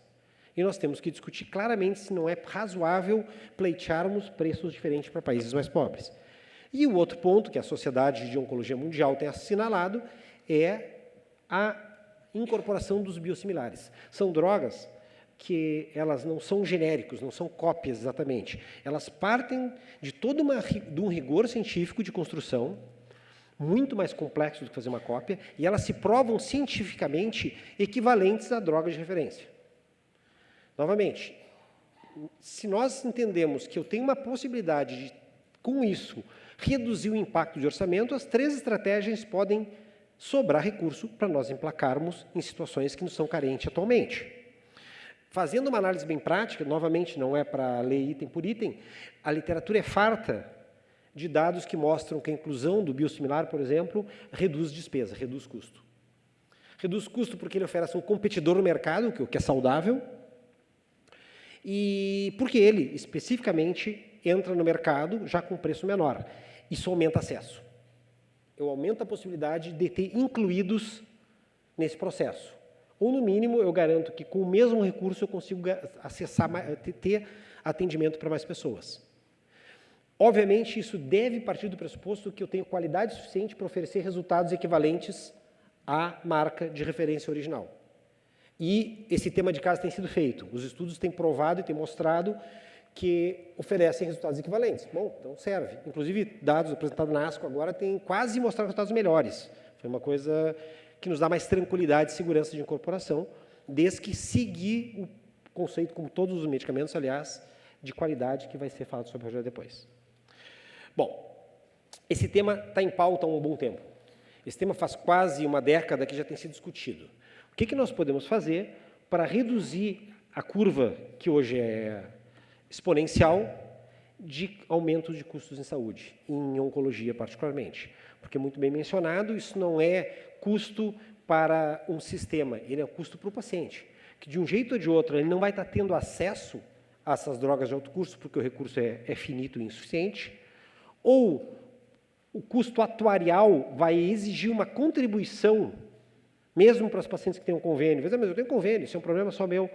E nós temos que discutir claramente se não é razoável pleitearmos preços diferentes para países mais pobres. E o outro ponto que a Sociedade de Oncologia Mundial tem assinalado é a incorporação dos biosimilares. São drogas que elas não são genéricos, não são cópias exatamente. Elas partem de de um rigor científico de construção, muito mais complexo do que fazer uma cópia, e elas se provam cientificamente equivalentes a drogas de referência. Novamente, se nós entendemos que eu tenho uma possibilidade de, com isso, reduzir o impacto de orçamento, as 3 estratégias podem sobrar recurso para nós emplacarmos em situações que nos são carentes atualmente. Fazendo uma análise bem prática, novamente, não é para ler item por item, a literatura é farta de dados que mostram que a inclusão do biosimilar, por exemplo, reduz despesa, reduz custo. Reduz custo porque ele oferece um competidor no mercado, o que é saudável, e porque ele, especificamente, entra no mercado já com preço menor. Isso aumenta acesso. Eu aumento a possibilidade de ter incluídos nesse processo. Ou, no mínimo, eu garanto que com o mesmo recurso eu consigo acessar, ter atendimento para mais pessoas. Obviamente, isso deve partir do pressuposto que eu tenho qualidade suficiente para oferecer resultados equivalentes à marca de referência original. E esse tema de casa tem sido feito. Os estudos têm provado e têm mostrado que oferecem resultados equivalentes. Bom, então serve. Inclusive, dados apresentados na ASCO agora têm quase mostrado resultados melhores. Foi uma coisa que nos dá mais tranquilidade e segurança de incorporação, desde que seguir o conceito, como todos os medicamentos, aliás, de qualidade, que vai ser falado sobre já depois. Bom, esse tema está em pauta há um bom tempo. Esse tema faz quase uma década que já tem sido discutido. O que nós podemos fazer para reduzir a curva, que hoje é exponencial, de aumento de custos em saúde, em oncologia particularmente? Porque, muito bem mencionado, isso não é custo para um sistema, ele é custo para o paciente, que de um jeito ou de outro ele não vai estar tendo acesso a essas drogas de alto custo, porque o recurso é finito e insuficiente, ou o custo atuarial vai exigir uma contribuição, mesmo para os pacientes que têm um convênio. Mas eu tenho convênio, isso é um problema só meu,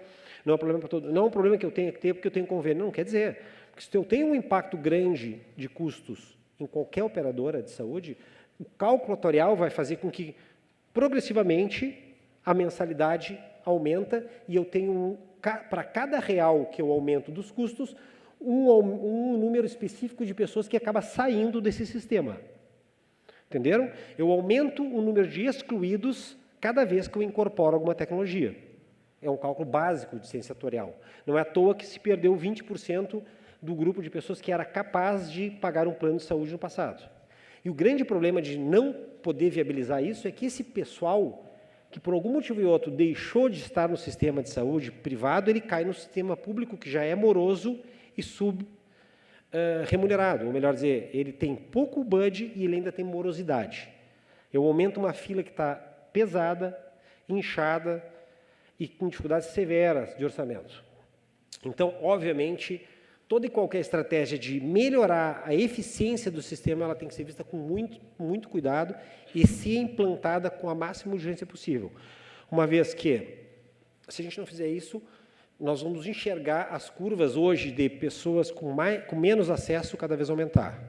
não é um problema para todos, não é um problema que eu tenho que ter porque eu tenho convênio. Não quer dizer, porque se eu tenho um impacto grande de custos em qualquer operadora de saúde, o cálculo atuarial vai fazer com que, progressivamente, a mensalidade aumenta e eu tenho, para cada real que eu aumento dos custos, um número específico de pessoas que acaba saindo desse sistema. Entenderam? Eu aumento o número de excluídos cada vez que eu incorporo alguma tecnologia. É um cálculo básico de ciência atuarial. Não é à toa que se perdeu 20% do grupo de pessoas que era capaz de pagar um plano de saúde no passado. E o grande problema de não poder viabilizar isso é que esse pessoal, que por algum motivo ou outro deixou de estar no sistema de saúde privado, ele cai no sistema público, que já é moroso e subremunerado. Ou melhor dizer, ele tem pouco budget e ele ainda tem morosidade. Eu aumento uma fila que está pesada, inchada e com dificuldades severas de orçamento. Então, obviamente, toda e qualquer estratégia de melhorar a eficiência do sistema, ela tem que ser vista com muito cuidado e ser implantada com a máxima urgência possível. Uma vez que, se a gente não fizer isso, nós vamos enxergar as curvas hoje de pessoas com menos acesso cada vez aumentar.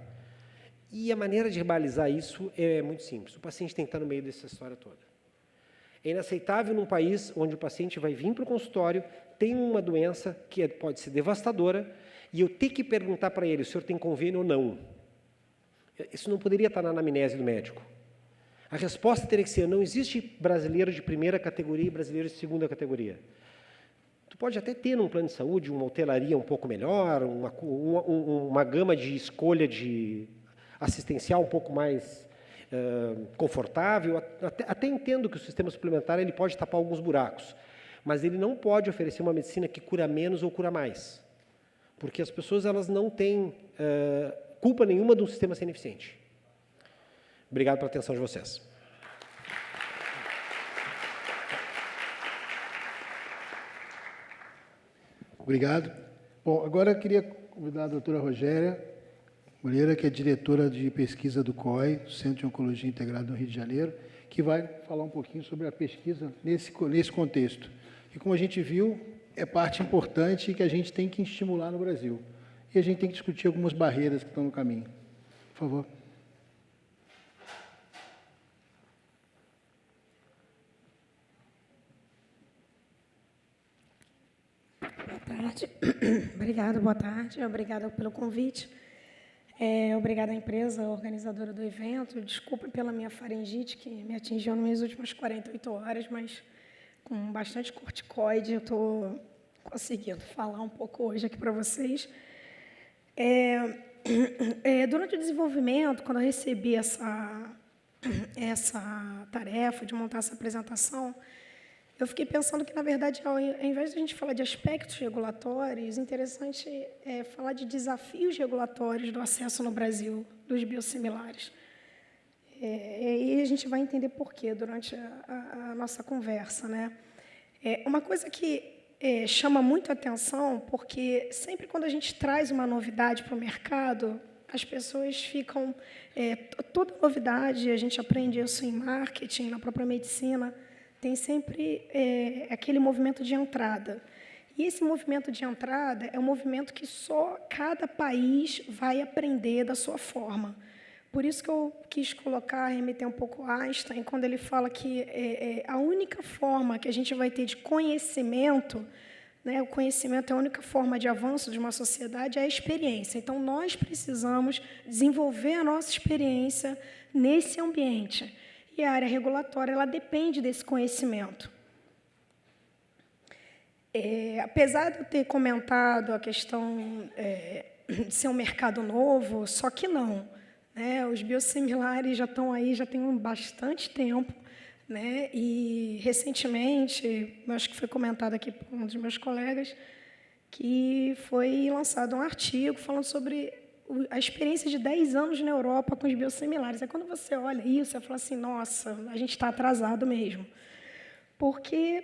E a maneira de rebalizar isso é muito simples. O paciente tem que estar no meio dessa história toda. É inaceitável num país onde o paciente vai vir para o consultório, tem uma doença que pode ser devastadora, e eu ter que perguntar para ele, o senhor tem convênio ou não? Isso não poderia estar na anamnese do médico. A resposta teria que ser, não existe brasileiro de primeira categoria e brasileiro de segunda categoria. Tu pode até ter num plano de saúde uma hotelaria um pouco melhor, uma gama de escolha de assistencial um pouco mais confortável. Até entendo que o sistema suplementar ele pode tapar alguns buracos, mas ele não pode oferecer uma medicina que cura menos ou cura mais, porque as pessoas elas não têm culpa nenhuma de um sistema ser ineficiente. Obrigado pela atenção de vocês. Obrigado. Bom, agora eu queria convidar a doutora Rogéria Moreira, que é diretora de pesquisa do COI, Centro de Oncologia Integrado no Rio de Janeiro, que vai falar um pouquinho sobre a pesquisa nesse contexto. E como a gente viu, é parte importante que a gente tem que estimular no Brasil. E a gente tem que discutir algumas barreiras que estão no caminho. Por favor. Boa tarde. Obrigada, boa tarde. Obrigada pelo convite. Obrigada à empresa organizadora do evento. Desculpe pela minha faringite, que me atingiu nas minhas últimas 48 horas, mas com bastante corticoide, eu estou conseguindo falar um pouco hoje aqui para vocês. Durante o desenvolvimento, quando eu recebi essa tarefa de montar essa apresentação, eu fiquei pensando que, na verdade, ao invés de a gente falar de aspectos regulatórios, interessante é falar de desafios regulatórios do acesso no Brasil dos biosimilares. E a gente vai entender por quê durante a nossa conversa, né? Uma coisa que chama muito a atenção, porque sempre quando a gente traz uma novidade para o mercado, as pessoas ficam... toda novidade, a gente aprende isso em marketing, na própria medicina, tem sempre aquele movimento de entrada. E esse movimento de entrada é um movimento que só cada país vai aprender da sua forma. Por isso que eu quis remeter um pouco a Einstein, quando ele fala que a única forma que a gente vai ter de conhecimento, né, o conhecimento é a única forma de avanço de uma sociedade, é a experiência. Então, nós precisamos desenvolver a nossa experiência nesse ambiente. E a área regulatória ela depende desse conhecimento. Apesar de eu ter comentado a questão de ser um mercado novo, só que não. Né? Os biosimilares já estão aí, já tem bastante tempo. Né? E, recentemente, acho que foi comentado aqui por um dos meus colegas, que foi lançado um artigo falando sobre a experiência de 10 anos na Europa com os biosimilares. É quando você olha isso, você fala assim, nossa, a gente está atrasado mesmo. Porque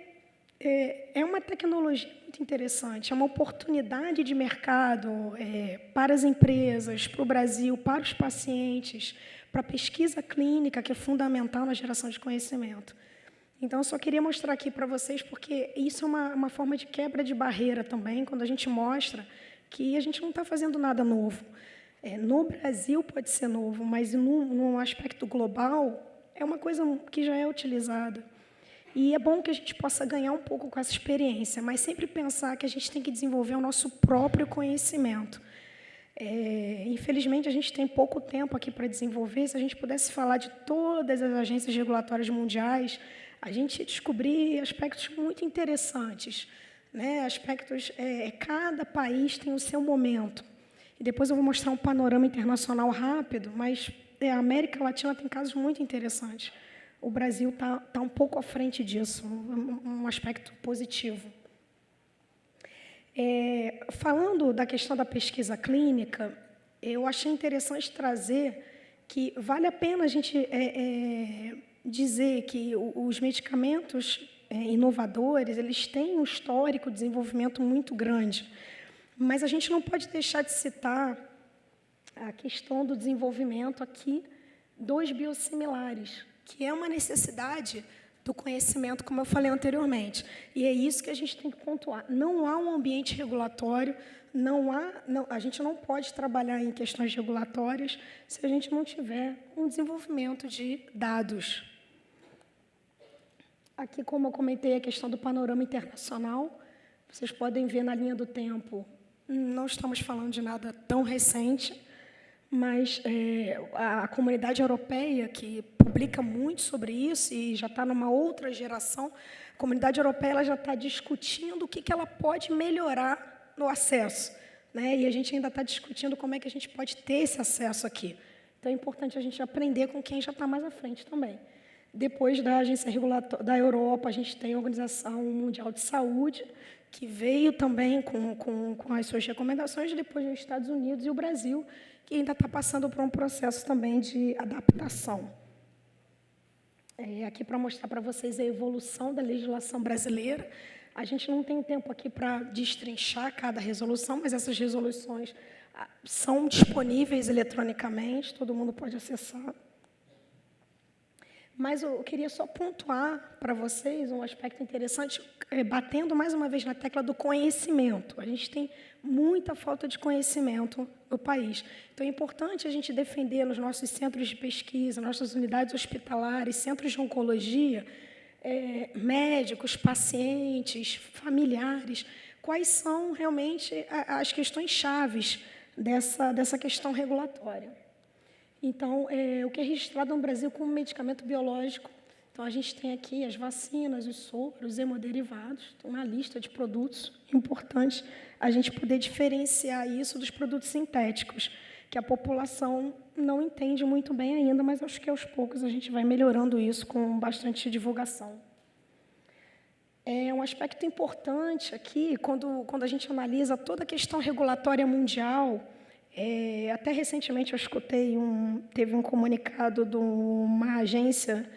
é uma tecnologia muito interessante, é uma oportunidade de mercado para as empresas, para o Brasil, para os pacientes, para a pesquisa clínica, que é fundamental na geração de conhecimento. Então, eu só queria mostrar aqui para vocês, porque isso é uma forma de quebra de barreira também, quando a gente mostra que a gente não está fazendo nada novo. No Brasil pode ser novo, mas num aspecto global é uma coisa que já é utilizada. E é bom que a gente possa ganhar um pouco com essa experiência, mas sempre pensar que a gente tem que desenvolver o nosso próprio conhecimento. Infelizmente, a gente tem pouco tempo aqui para desenvolver. Se a gente pudesse falar de todas as agências regulatórias mundiais, a gente ia descobrir aspectos muito interessantes. Né? Aspectos, cada país tem o seu momento. E depois eu vou mostrar um panorama internacional rápido, mas a América Latina tem casos muito interessantes. O Brasil está um pouco à frente disso, um aspecto positivo. Falando da questão da pesquisa clínica, eu achei interessante trazer que vale a pena a gente dizer que os medicamentos inovadores, eles têm um histórico de desenvolvimento muito grande, mas a gente não pode deixar de citar a questão do desenvolvimento aqui dos biosimilares, que é uma necessidade do conhecimento, como eu falei anteriormente. E é isso que a gente tem que pontuar. Não há um ambiente regulatório, a gente não pode trabalhar em questões regulatórias se a gente não tiver um desenvolvimento de dados. Aqui, como eu comentei, a questão do panorama internacional, vocês podem ver na linha do tempo, não estamos falando de nada tão recente, mas a comunidade europeia, que publica muito sobre isso e já está numa outra geração, a comunidade europeia ela já está discutindo o que ela pode melhorar no acesso, né? E a gente ainda está discutindo como é que a gente pode ter esse acesso aqui. Então, é importante a gente aprender com quem já está mais à frente também. Depois da agência regulatória da Europa, a gente tem a Organização Mundial de Saúde, que veio também com as suas recomendações, depois os Estados Unidos e o Brasil, que ainda está passando por um processo também de adaptação. Aqui para mostrar para vocês a evolução da legislação brasileira. A gente não tem tempo aqui para destrinchar cada resolução, mas essas resoluções são disponíveis eletronicamente, todo mundo pode acessar. Mas eu queria só pontuar para vocês um aspecto interessante, batendo mais uma vez na tecla do conhecimento. A gente tem muita falta de conhecimento no país. Então, é importante a gente defender nos nossos centros de pesquisa, nossas unidades hospitalares, centros de oncologia, médicos, pacientes, familiares, quais são realmente as questões chaves dessa questão regulatória. Então, o que é registrado no Brasil como medicamento biológico, então a gente tem aqui as vacinas, os soros, os hemoderivados, então, uma lista de produtos importantes a gente poder diferenciar isso dos produtos sintéticos, que a população não entende muito bem ainda, mas acho que aos poucos a gente vai melhorando isso com bastante divulgação. Um aspecto importante aqui, quando a gente analisa toda a questão regulatória mundial, até recentemente eu escutei, teve um comunicado de uma agência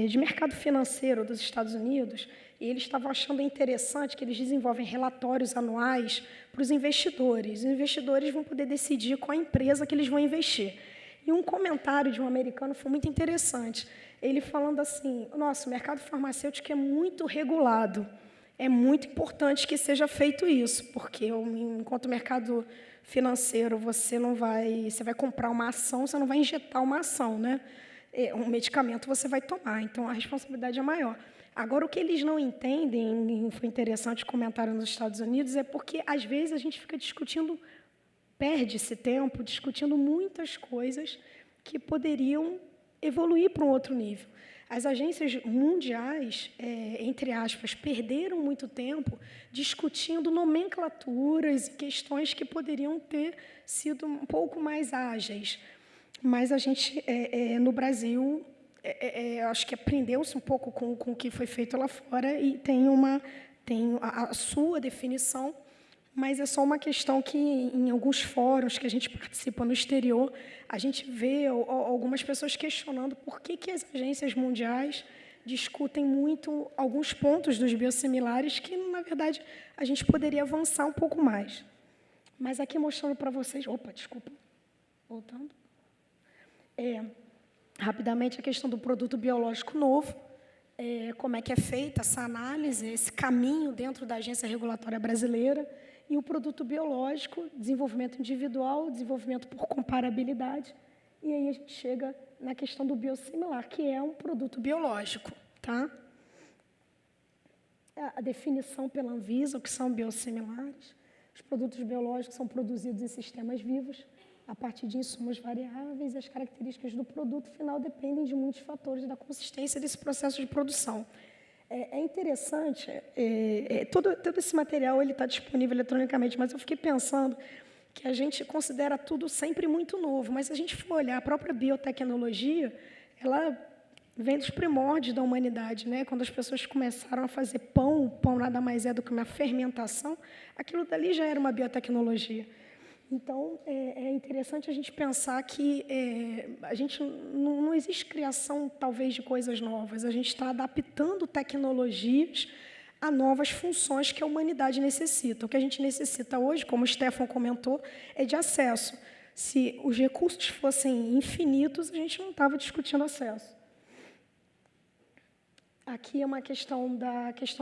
de mercado financeiro dos Estados Unidos, e eles estavam achando interessante que eles desenvolvem relatórios anuais para os investidores. Os investidores vão poder decidir qual empresa que eles vão investir. E um comentário de um americano foi muito interessante. Ele falando assim, nossa, o mercado farmacêutico é muito regulado. É muito importante que seja feito isso, porque enquanto o mercado financeiro, você vai comprar uma ação, você não vai injetar uma ação, né? Um medicamento você vai tomar, então a responsabilidade é maior. Agora, o que eles não entendem, e foi interessante o comentário nos Estados Unidos, é porque, às vezes, a gente fica discutindo, perde-se tempo, discutindo muitas coisas que poderiam evoluir para um outro nível. As agências mundiais, entre aspas, perderam muito tempo discutindo nomenclaturas e questões que poderiam ter sido um pouco mais ágeis. Mas a gente, no Brasil, acho que aprendeu-se um pouco com o que foi feito lá fora e tem a sua definição, mas é só uma questão que, em alguns fóruns que a gente participa no exterior, a gente vê algumas pessoas questionando por que as agências mundiais discutem muito alguns pontos dos biosimilares que, na verdade, a gente poderia avançar um pouco mais. Mas aqui mostrando para vocês... Opa, desculpa. Voltando. Rapidamente, a questão do produto biológico novo, como é que é feita essa análise, esse caminho dentro da Agência Regulatória Brasileira, e o produto biológico, desenvolvimento individual, desenvolvimento por comparabilidade, e aí a gente chega na questão do biosimilar, que é um produto biológico. Tá? A definição pela Anvisa, o que são biosimilares. Os produtos biológicos são produzidos em sistemas vivos, a partir de insumos variáveis, e as características do produto final dependem de muitos fatores da consistência desse processo de produção. É interessante, todo esse material está disponível eletronicamente, mas eu fiquei pensando que a gente considera tudo sempre muito novo, mas se a gente for olhar a própria biotecnologia, ela vem dos primórdios da humanidade, né? Quando as pessoas começaram a fazer pão nada mais é do que uma fermentação, aquilo dali já era uma biotecnologia. Então, é interessante a gente pensar que a gente não existe criação, talvez, de coisas novas. A gente está adaptando tecnologias a novas funções que a humanidade necessita. O que a gente necessita hoje, como o Stefan comentou, é de acesso. Se os recursos fossem infinitos, a gente não estava discutindo acesso. Aqui é uma questão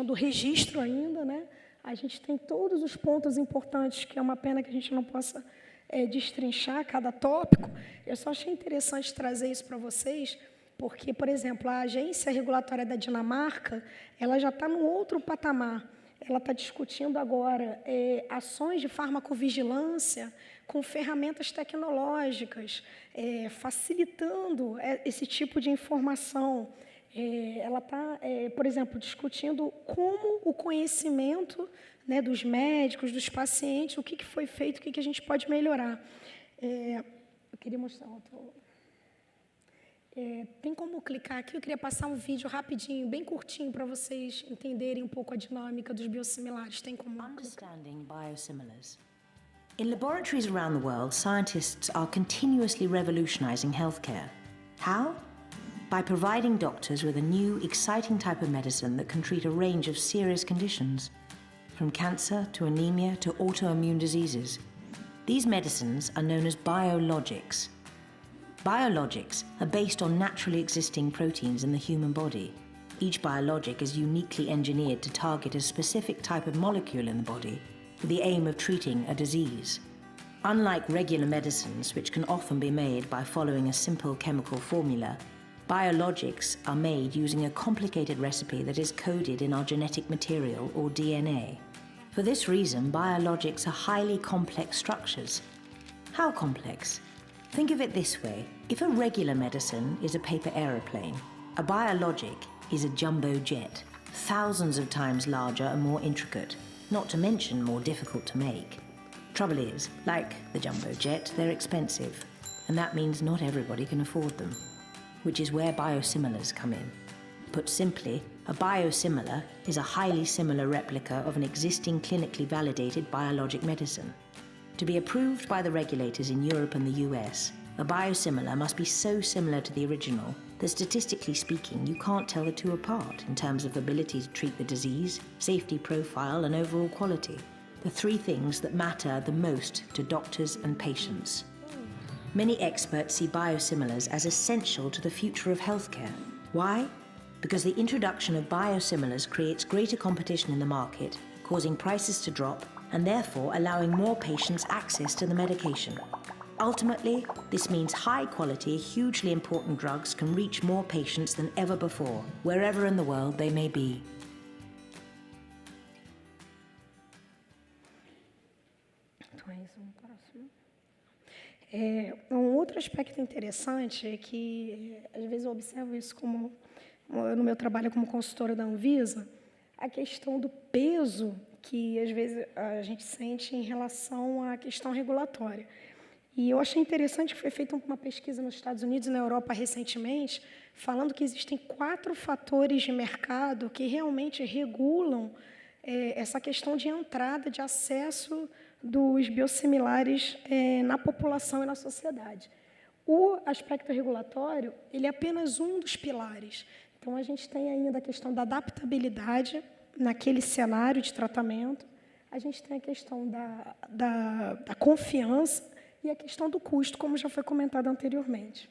do registro ainda, né? A gente tem todos os pontos importantes, que é uma pena que a gente não possa destrinchar cada tópico. Eu só achei interessante trazer isso para vocês, Porque, por exemplo, a agência regulatória da Dinamarca, ela já está num outro patamar. Ela está discutindo agora ações de farmacovigilância com ferramentas tecnológicas, facilitando esse tipo de informação. Ela está, por exemplo, discutindo como o conhecimento, né, dos médicos, dos pacientes, o que foi feito, o que a gente pode melhorar. Eu queria mostrar outro. Tem como clicar aqui? Eu queria passar um vídeo rapidinho, bem curtinho, para vocês entenderem um pouco a dinâmica dos biosimilares. Tem como Understanding biosimilars. In laboratories around the world, scientists are continuously revolutionizing healthcare. How? By providing doctors with a new, exciting type of medicine that can treat a range of serious conditions, from cancer to anemia to autoimmune diseases. These medicines are known as biologics. Biologics are based on naturally existing proteins in the human body. Each biologic is uniquely engineered to target a specific type of molecule in the body with the aim of treating a disease. Unlike regular medicines, which can often be made by following a simple chemical formula, biologics are made using a complicated recipe that is coded in our genetic material, or DNA. For this reason, biologics are highly complex structures. How complex? Think of it this way. If a regular medicine is a paper aeroplane, a biologic is a jumbo jet, thousands of times larger and more intricate, not to mention more difficult to make. Trouble is, like the jumbo jet, they're expensive, and that means not everybody can afford them, which is where biosimilars come in. Put simply, a biosimilar is a highly similar replica of an existing clinically validated biologic medicine. To be approved by the regulators in Europe and the US, a biosimilar must be so similar to the original that statistically speaking, you can't tell the two apart in terms of ability to treat the disease, safety profile, and overall quality. The three things that matter the most to doctors and patients. Many experts see biosimilars as essential to the future of healthcare. Why? Because the introduction of biosimilars creates greater competition in the market, causing prices to drop, and therefore allowing more patients access to the medication. Ultimately, this means high-quality, hugely important drugs can reach more patients than ever before, wherever in the world they may be. Um outro aspecto interessante é que, às vezes, eu observo isso no meu trabalho como consultora da Anvisa, a questão do peso que, às vezes, a gente sente em relação à questão regulatória. E eu achei interessante que foi feita uma pesquisa nos Estados Unidos e na Europa recentemente, falando que existem 4 fatores de mercado que realmente regulam essa questão de entrada, de acesso dos biosimilares na população e na sociedade. O aspecto regulatório, ele é apenas um dos pilares. Então, a gente tem ainda a questão da adaptabilidade naquele cenário de tratamento, a gente tem a questão da confiança e a questão do custo, como já foi comentado anteriormente.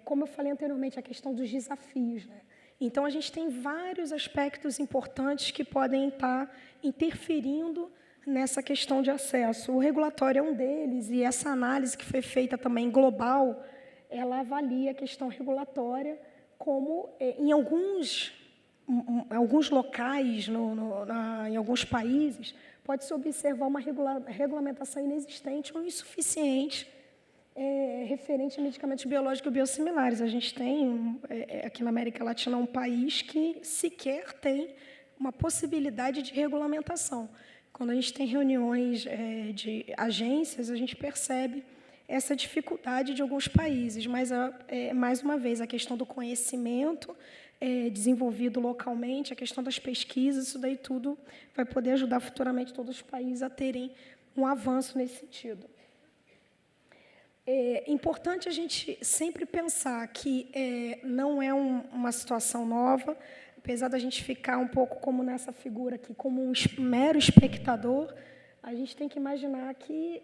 Como eu falei anteriormente, a questão dos desafios, né? Então, a gente tem vários aspectos importantes que podem estar interferindo nessa questão de acesso. O regulatório é um deles, e essa análise que foi feita também global, ela avalia a questão regulatória como, em alguns locais, em alguns países, pode-se observar uma regulamentação inexistente ou insuficiente referente a medicamentos biológicos e biosimilares. A gente tem, aqui na América Latina, um país que sequer tem uma possibilidade de regulamentação. Quando a gente tem reuniões de agências, a gente percebe essa dificuldade de alguns países, mas, mais uma vez, a questão do conhecimento desenvolvido localmente, a questão das pesquisas, isso daí tudo vai poder ajudar futuramente todos os países a terem um avanço nesse sentido. É importante a gente sempre pensar que não é uma situação nova, apesar da gente ficar um pouco como nessa figura aqui, como um mero espectador, a gente tem que imaginar que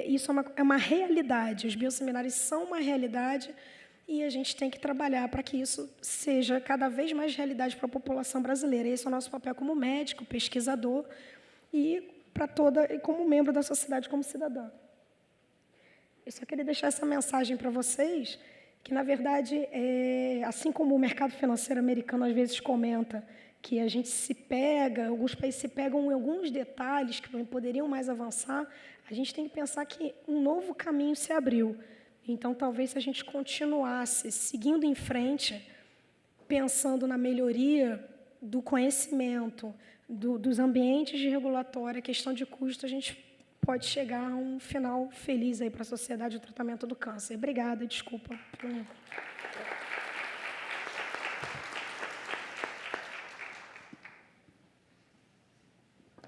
isso é uma realidade, os biosimilares são uma realidade e a gente tem que trabalhar para que isso seja cada vez mais realidade para a população brasileira. Esse é o nosso papel como médico, pesquisador e como membro da sociedade, como cidadã. Eu só queria deixar essa mensagem para vocês, que, na verdade, assim como o mercado financeiro americano às vezes comenta que a gente se pega, alguns países se pegam em alguns detalhes que poderiam mais avançar, a gente tem que pensar que um novo caminho se abriu. Então, talvez, se a gente continuasse seguindo em frente, pensando na melhoria do conhecimento, dos ambientes de regulatório, a questão de custo, a gente pode chegar a um final feliz aí para a sociedade do tratamento do câncer. Obrigada, desculpa.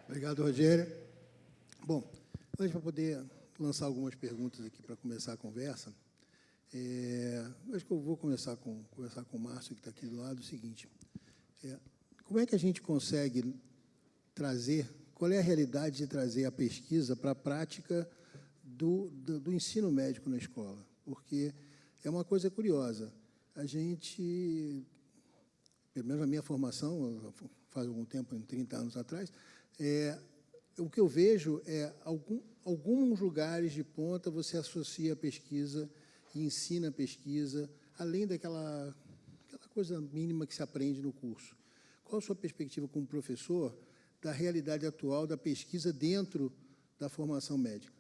Obrigado, Rogério. Bom, antes para poder lançar algumas perguntas aqui para começar a conversa, acho que eu vou conversar com o Márcio, que está aqui do lado, o seguinte, como é que a gente consegue trazer, qual é a realidade de trazer a pesquisa para a prática do ensino médico na escola? Porque é uma coisa curiosa, a gente, pelo menos a minha formação, faz algum tempo, 30 anos atrás, o que eu vejo é alguns lugares de ponta você associa a pesquisa e ensina a pesquisa, além daquela coisa mínima que se aprende no curso. Qual a sua perspectiva como professor da realidade atual da pesquisa dentro da formação médica?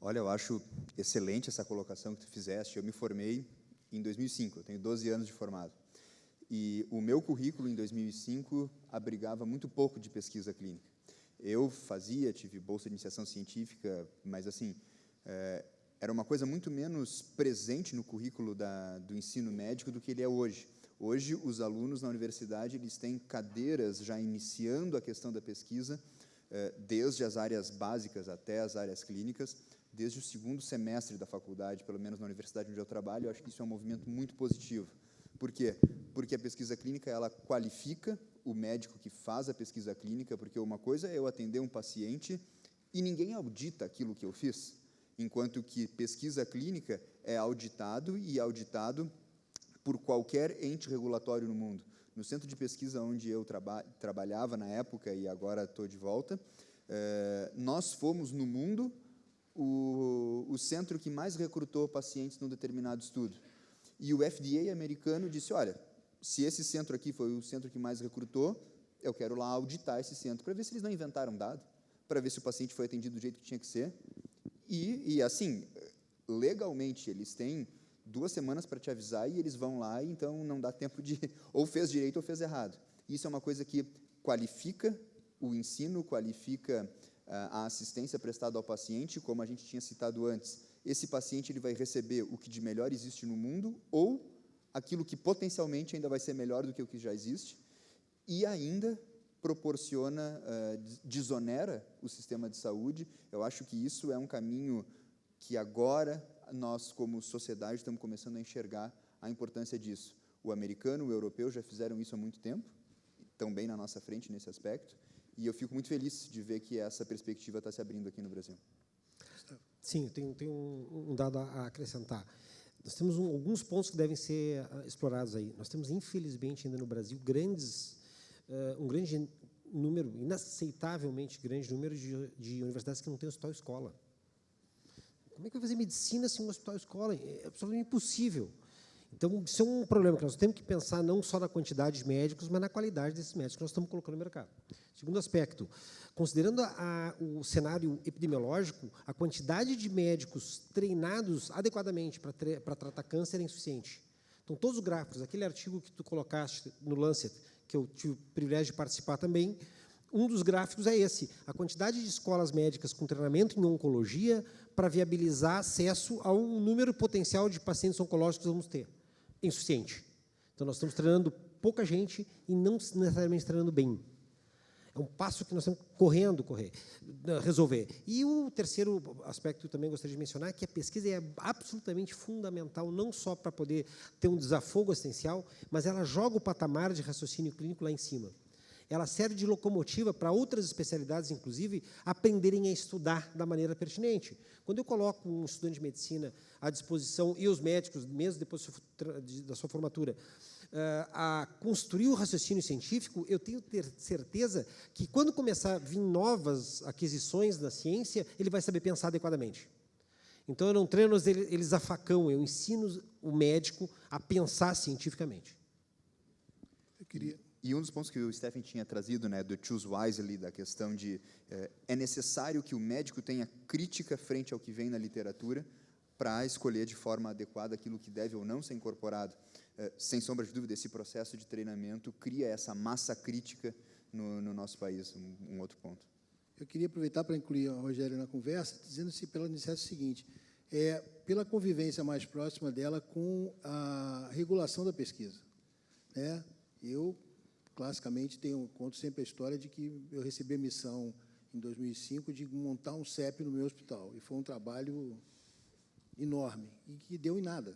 Olha, eu acho excelente essa colocação que tu fizeste. Eu me formei em 2005, eu tenho 12 anos de formado. E o meu currículo, em 2005, abrigava muito pouco de pesquisa clínica. Eu tive bolsa de iniciação científica, mas, assim, era uma coisa muito menos presente no currículo do ensino médico do que ele é hoje. Hoje, os alunos na universidade eles têm cadeiras já iniciando a questão da pesquisa, desde as áreas básicas até as áreas clínicas, desde o segundo semestre da faculdade, pelo menos na universidade onde eu trabalho. Eu acho que isso é um movimento muito positivo. Por quê? Porque a pesquisa clínica ela qualifica o médico que faz a pesquisa clínica, porque uma coisa é eu atender um paciente e ninguém audita aquilo que eu fiz, enquanto que pesquisa clínica é auditado por qualquer ente regulatório no mundo. No centro de pesquisa onde eu trabalhava na época e agora estou de volta, nós fomos no mundo o centro que mais recrutou pacientes num determinado estudo. E o FDA americano disse, olha, se esse centro aqui foi o centro que mais recrutou, eu quero lá auditar esse centro, para ver se eles não inventaram dado, para ver se o paciente foi atendido do jeito que tinha que ser. E assim, legalmente, eles têm 2 semanas para te avisar e eles vão lá, então não dá tempo de ou fez direito ou fez errado. Isso é uma coisa que qualifica o ensino, qualifica a assistência prestada ao paciente, como a gente tinha citado antes. Esse paciente ele vai receber o que de melhor existe no mundo ou aquilo que potencialmente ainda vai ser melhor do que o que já existe e ainda proporciona, desonera o sistema de saúde. Eu acho que isso é um caminho que agora nós, como sociedade, estamos começando a enxergar a importância disso. O americano, o europeu já fizeram isso há muito tempo, estão bem na nossa frente nesse aspecto, e eu fico muito feliz de ver que essa perspectiva está se abrindo aqui no Brasil. Sim, eu tenho um dado a acrescentar. Nós temos alguns pontos que devem ser explorados aí. Nós temos, infelizmente, ainda no Brasil, um grande número, inaceitavelmente grande número de universidades que não têm hospital-escola. Como é que vai fazer medicina sem um hospital-escola? É absolutamente impossível. Então, isso é um problema que nós temos que pensar não só na quantidade de médicos, mas na qualidade desses médicos que nós estamos colocando no mercado. Segundo aspecto, considerando o cenário epidemiológico, a quantidade de médicos treinados adequadamente para tratar câncer é insuficiente. Então, todos os gráficos, aquele artigo que tu colocaste no Lancet, que eu tive o privilégio de participar também, um dos gráficos é esse, a quantidade de escolas médicas com treinamento em oncologia para viabilizar acesso ao número potencial de pacientes oncológicos que vamos ter. É insuficiente. Então, nós estamos treinando pouca gente e não necessariamente treinando bem. É um passo que nós estamos resolver. E o terceiro aspecto que eu também gostaria de mencionar é que a pesquisa é absolutamente fundamental, não só para poder ter um desafogo assistencial, mas ela joga o patamar de raciocínio clínico lá em cima. Ela serve de locomotiva para outras especialidades, inclusive, aprenderem a estudar da maneira pertinente. Quando eu coloco um estudante de medicina à disposição, e os médicos, mesmo depois da sua formatura, a construir o raciocínio científico, eu tenho que ter certeza que, quando começar a vir novas aquisições da ciência, ele vai saber pensar adequadamente. Então, eu não treino eles a facão, eu ensino o médico a pensar cientificamente. Eu queria... E um dos pontos que o Stephen tinha trazido, né, do choose wisely, da questão de é necessário que o médico tenha crítica frente ao que vem na literatura para escolher de forma adequada aquilo que deve ou não ser incorporado. Sem sombra de dúvida, esse processo de treinamento cria essa massa crítica no nosso país, um outro ponto. Eu queria aproveitar para incluir a Rogério na conversa, dizendo-se pela iniciativa seguinte, pela convivência mais próxima dela com a regulação da pesquisa. Né? Eu, classicamente, conto sempre a história de que eu recebi a missão, em 2005, de montar um CEP no meu hospital, e foi um trabalho enorme, e que deu em nada,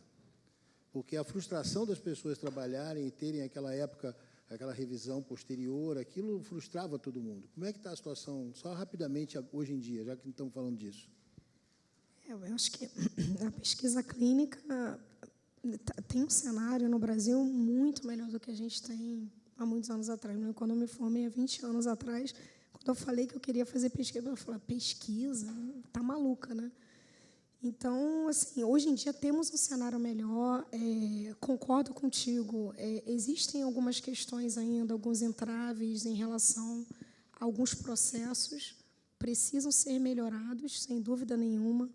porque a frustração das pessoas trabalharem e terem, naquela época, aquela revisão posterior, aquilo frustrava todo mundo. Como é que está a situação, só rapidamente, hoje em dia, já que não estamos falando disso? Eu acho que a pesquisa clínica tem um cenário no Brasil muito melhor do que a gente tem há muitos anos atrás. Quando eu me formei há 20 anos atrás, quando eu falei que eu queria fazer pesquisa, eu falei, pesquisa? Está maluca, né? Então, assim, hoje em dia temos um cenário melhor, concordo contigo, existem algumas questões ainda, alguns entraves em relação a alguns processos, precisam ser melhorados, sem dúvida nenhuma,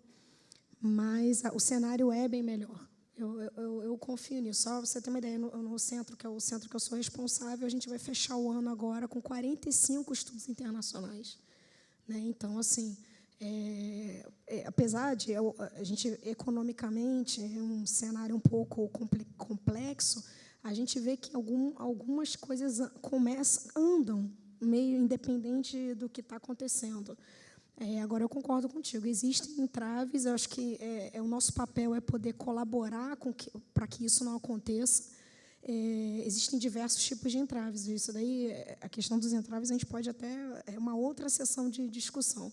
mas o cenário é bem melhor. Eu confio nisso. Só para você ter uma ideia, no centro, que é o centro que eu sou responsável, a gente vai fechar o ano agora com 45 estudos internacionais. Né? Então, assim... apesar de a gente, economicamente, é um cenário um pouco complexo, a gente vê que algumas coisas andam meio independente do que está acontecendo. Agora, eu concordo contigo, existem entraves, eu acho que o nosso papel é poder colaborar para que isso não aconteça. Existem diversos tipos de entraves, isso daí, a questão dos entraves, a gente pode até... É uma outra sessão de discussão.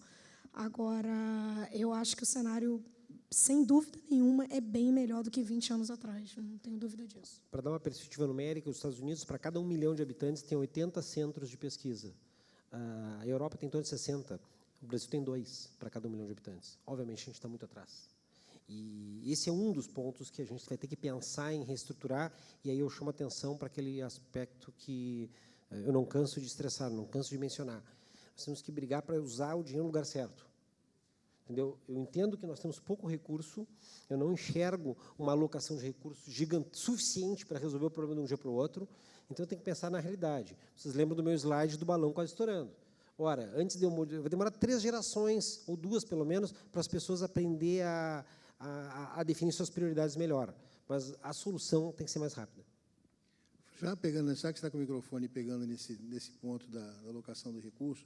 Agora, eu acho que o cenário, sem dúvida nenhuma, é bem melhor do que 20 anos atrás, não tenho dúvida disso. Para dar uma perspectiva numérica, os Estados Unidos, para cada 1 milhão de habitantes, tem 80 centros de pesquisa. A Europa tem em torno de 60, o Brasil tem 2 para cada 1 milhão de habitantes. Obviamente, a gente está muito atrás. E esse é um dos pontos que a gente vai ter que pensar em reestruturar, e aí eu chamo a atenção para aquele aspecto que eu não canso de estressar, não canso de mencionar. Nós temos que brigar para usar o dinheiro no lugar certo. Entendeu? Eu entendo que nós temos pouco recurso, eu não enxergo uma alocação de recursos gigante suficiente para resolver o problema de um dia para o outro, então eu tenho que pensar na realidade. Vocês lembram do meu slide do balão quase estourando? Ora, antes de vai demorar 3 gerações, ou 2 pelo menos, para as pessoas aprender a definir suas prioridades melhor. Mas a solução tem que ser mais rápida. Já que você está com o microfone pegando nesse ponto da alocação do recurso,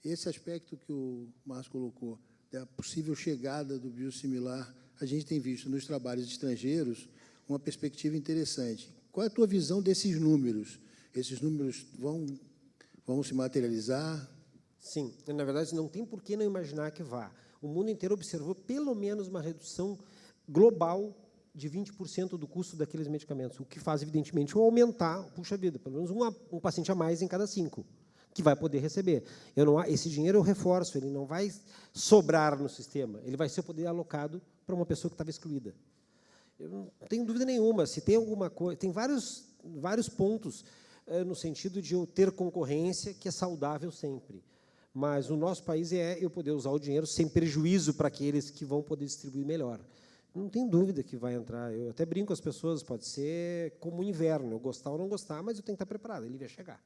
esse aspecto que o Márcio colocou, da possível chegada do biosimilar, a gente tem visto nos trabalhos estrangeiros uma perspectiva interessante. Qual é a tua visão desses números? Esses números vão se materializar? Sim, na verdade, não tem por que não imaginar que vá. O mundo inteiro observou pelo menos uma redução global de 20% do custo daqueles medicamentos, o que faz, evidentemente, aumentar, puxa vida, pelo menos um paciente a mais em cada 5, que vai poder receber. Esse dinheiro, eu reforço, ele não vai sobrar no sistema, ele vai ser poder alocado para uma pessoa que estava excluída. Eu não tenho dúvida nenhuma, se tem alguma coisa... Tem vários pontos no sentido de eu ter concorrência, que é saudável sempre. Mas o nosso país eu poder usar o dinheiro sem prejuízo para aqueles que vão poder distribuir melhor. Não tem dúvida que vai entrar. Eu até brinco com as pessoas, pode ser como o inverno, eu gostar ou não gostar, mas eu tenho que estar preparado, ele vai chegar.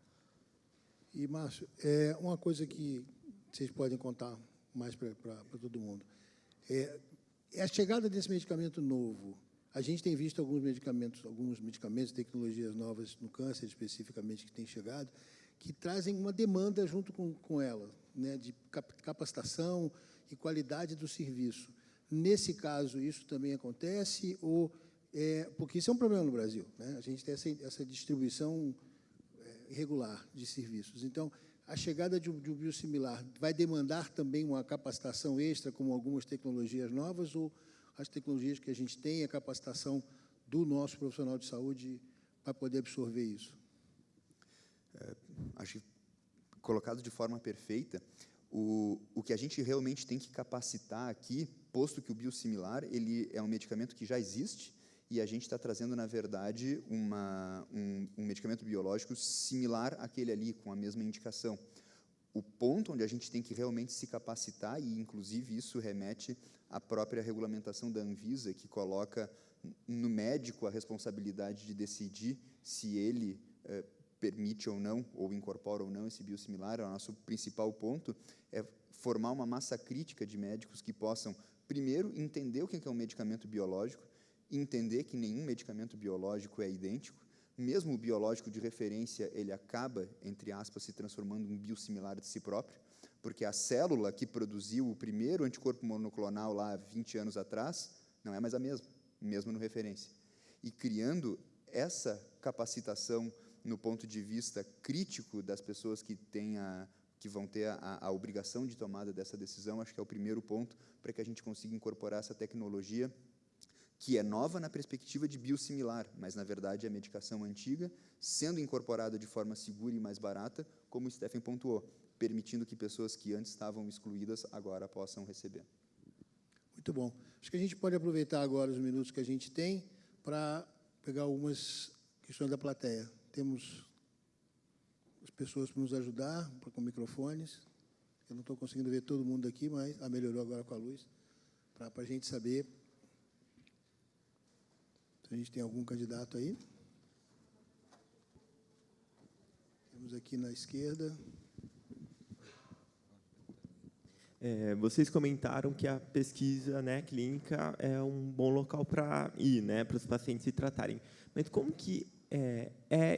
E, Márcio, uma coisa que vocês podem contar mais para todo mundo. A chegada desse medicamento novo. A gente tem visto alguns medicamentos, tecnologias novas no câncer, especificamente, que têm chegado, que trazem uma demanda junto com ela, né, de capacitação e qualidade do serviço. Nesse caso, isso também acontece? Porque isso é um problema no Brasil, né? A gente tem essa distribuição irregular de serviços. Então, a chegada de um biosimilar vai demandar também uma capacitação extra, como algumas tecnologias novas, ou as tecnologias que a gente tem, a capacitação do nosso profissional de saúde para poder absorver isso? Acho que, colocado de forma perfeita, O que a gente realmente tem que capacitar aqui, posto que o biosimilar ele é um medicamento que já existe, e a gente está trazendo, na verdade, um medicamento biológico similar àquele ali, com a mesma indicação. O ponto onde a gente tem que realmente se capacitar, e inclusive isso remete à própria regulamentação da Anvisa, que coloca no médico a responsabilidade de decidir se ele permite ou não, ou incorpora ou não esse biosimilar. O nosso principal ponto é formar uma massa crítica de médicos que possam, primeiro, entender o que é um medicamento biológico, entender que nenhum medicamento biológico é idêntico, mesmo o biológico de referência, ele acaba, entre aspas, se transformando em um biosimilar de si próprio, porque a célula que produziu o primeiro anticorpo monoclonal lá 20 anos atrás, não é mais a mesma, mesmo no referência. E criando essa capacitação no ponto de vista crítico das pessoas que vão ter a obrigação de tomada dessa decisão, acho que é o primeiro ponto para que a gente consiga incorporar essa tecnologia que é nova na perspectiva de biosimilar, mas, na verdade, é medicação antiga, sendo incorporada de forma segura e mais barata, como o Stephen pontuou, permitindo que pessoas que antes estavam excluídas agora possam receber. Muito bom. Acho que a gente pode aproveitar agora os minutos que a gente tem para pegar algumas questões da plateia. Temos as pessoas para nos ajudar, com microfones. Eu não estou conseguindo ver todo mundo aqui, mas melhorou agora com a luz, para a gente saber se a gente tem algum candidato aí. Temos aqui na esquerda. Vocês comentaram que a pesquisa, né, clínica é um bom local para ir, né, para os pacientes se tratarem. Mas como que é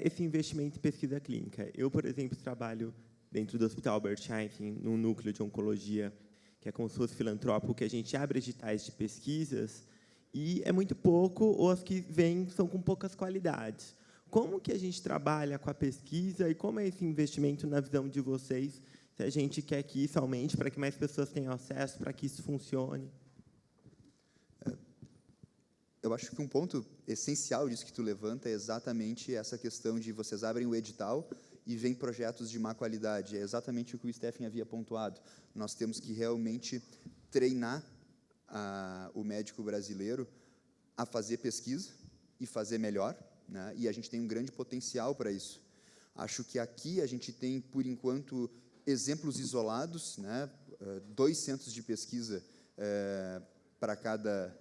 esse investimento em pesquisa clínica? Eu, por exemplo, trabalho dentro do Hospital Albert Einstein, no núcleo de oncologia, que é como se fosse filantrópico, que a gente abre editais de pesquisas, e é muito pouco, ou as que vêm são com poucas qualidades. Como que a gente trabalha com a pesquisa e como é esse investimento na visão de vocês, se a gente quer que isso aumente, para que mais pessoas tenham acesso, para que isso funcione? Eu acho que um ponto essencial disso que tu levanta é exatamente essa questão de vocês abrem o edital e vêm projetos de má qualidade. É exatamente o que o Stephen havia pontuado. Nós temos que realmente treinar o médico brasileiro a fazer pesquisa e fazer melhor, né? E a gente tem um grande potencial para isso. Acho que aqui a gente tem, por enquanto, exemplos isolados, né? 2 centros de pesquisa para cada...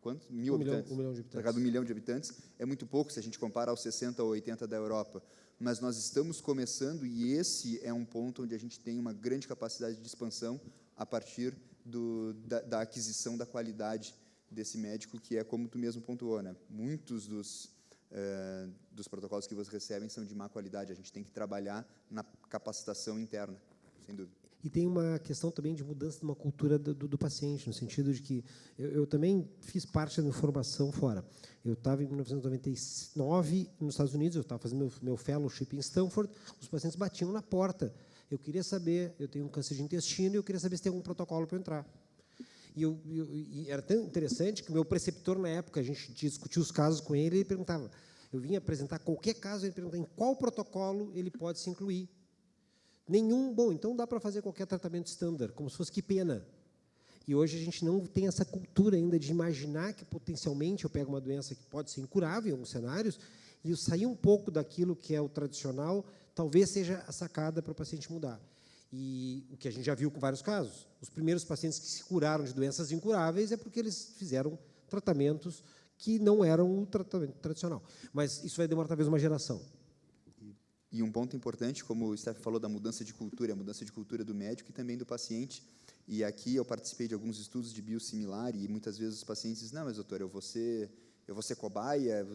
Quantos? 1.000 habitantes? 1 milhão de habitantes. Para cada 1 milhão de habitantes, é muito pouco se a gente compara aos 60 ou 80 da Europa. Mas nós estamos começando, e esse é um ponto onde a gente tem uma grande capacidade de expansão a partir da aquisição da qualidade desse médico, que é como tu mesmo pontuou, né? Muitos dos protocolos que vocês recebem são de má qualidade. A gente tem que trabalhar na capacitação interna, sem dúvida. E tem uma questão também de mudança de uma cultura do paciente, no sentido de que eu também fiz parte da minha formação fora. Eu estava em 1999 nos Estados Unidos, eu estava fazendo meu fellowship em Stanford, os pacientes batiam na porta. Eu queria saber, eu tenho um câncer de intestino, e eu queria saber se tem algum protocolo para eu entrar. E era tão interessante que o meu preceptor, na época, a gente discutia os casos com ele, e ele perguntava, eu vinha apresentar qualquer caso, ele perguntava em qual protocolo ele pode se incluir. Nenhum, bom, então dá para fazer qualquer tratamento estándar, como se fosse que pena. E hoje a gente não tem essa cultura ainda de imaginar que, potencialmente, eu pego uma doença que pode ser incurável em alguns cenários, e eu sair um pouco daquilo que é o tradicional, talvez seja a sacada para o paciente mudar. E o que a gente já viu com vários casos, os primeiros pacientes que se curaram de doenças incuráveis é porque eles fizeram tratamentos que não eram o tratamento tradicional. Mas isso vai demorar talvez uma geração. E um ponto importante, como o Steph falou, da mudança de cultura, a mudança de cultura do médico e também do paciente. E aqui eu participei de alguns estudos de biosimilar e muitas vezes os pacientes dizem, não, mas doutor, eu vou ser cobaia,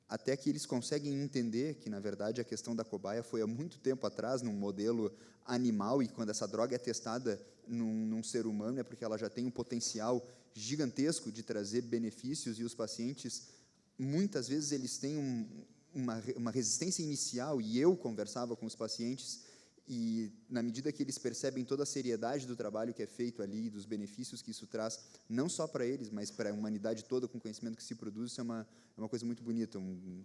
até que eles conseguem entender que, na verdade, a questão da cobaia foi há muito tempo atrás, num modelo animal, e quando essa droga é testada num ser humano, é porque ela já tem um potencial gigantesco de trazer benefícios, e os pacientes, muitas vezes, eles têm uma resistência inicial, e eu conversava com os pacientes, e, na medida que eles percebem toda a seriedade do trabalho que é feito ali, dos benefícios que isso traz, não só para eles, mas para a humanidade toda, com o conhecimento que se produz, isso é uma coisa muito bonita, um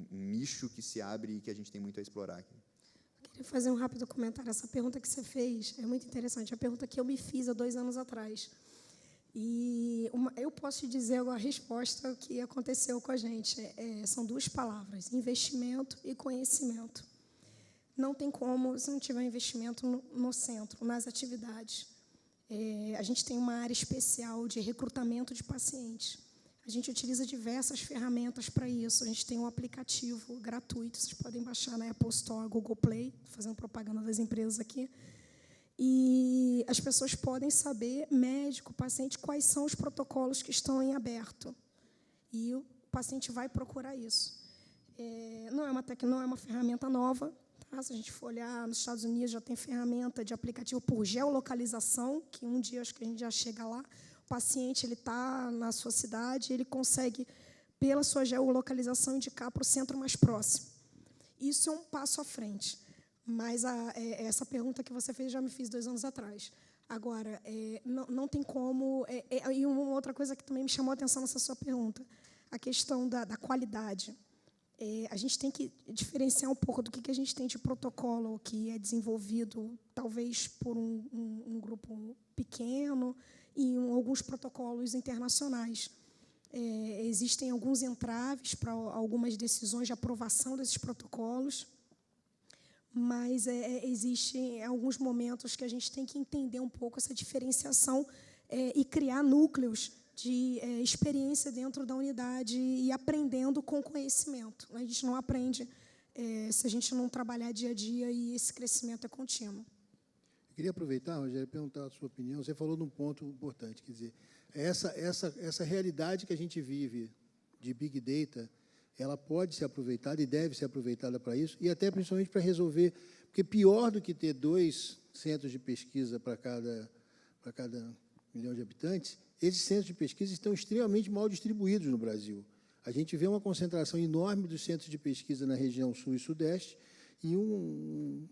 nicho que se abre e que a gente tem muito a explorar aqui. Queria fazer um rápido comentário. Essa pergunta que você fez é muito interessante. É a pergunta que eu me fiz há 2 anos atrás. E eu posso te dizer agora a resposta que aconteceu com a gente. São 2 palavras, investimento e conhecimento. Não tem como, se não tiver investimento no centro, nas atividades. A gente tem uma área especial de recrutamento de pacientes. A gente utiliza diversas ferramentas para isso. A gente tem um aplicativo gratuito, vocês podem baixar na Apple Store, Google Play, fazendo propaganda das empresas aqui. E as pessoas podem saber, médico, paciente, quais são os protocolos que estão em aberto. E o paciente vai procurar isso. Não é uma ferramenta nova. Tá? Se a gente for olhar, nos Estados Unidos já tem ferramenta de aplicativo por geolocalização, que um dia acho que a gente já chega lá. O paciente está na sua cidade, ele consegue, pela sua geolocalização, indicar para o centro mais próximo. Isso é um passo à frente. Mas essa pergunta que você fez, já me fiz 2 anos atrás. Agora, não tem como... E uma outra coisa que também me chamou a atenção nessa sua pergunta, a questão da qualidade. A gente tem que diferenciar um pouco do que a gente tem de protocolo que é desenvolvido, talvez, por um grupo pequeno, e alguns protocolos internacionais. Existem alguns entraves para algumas decisões de aprovação desses protocolos, mas existem alguns momentos que a gente tem que entender um pouco essa diferenciação e criar núcleos de experiência dentro da unidade e aprendendo com conhecimento. A gente não aprende se a gente não trabalhar dia a dia, e esse crescimento é contínuo. Eu queria aproveitar, Rogério, e perguntar a sua opinião. Você falou de um ponto importante, quer dizer, essa realidade que a gente vive de Big Data, ela pode ser aproveitada e deve ser aproveitada para isso, e até principalmente para resolver, porque pior do que ter 2 centros de pesquisa para cada milhão de habitantes, esses centros de pesquisa estão extremamente mal distribuídos no Brasil. A gente vê uma concentração enorme dos centros de pesquisa na região sul e sudeste e um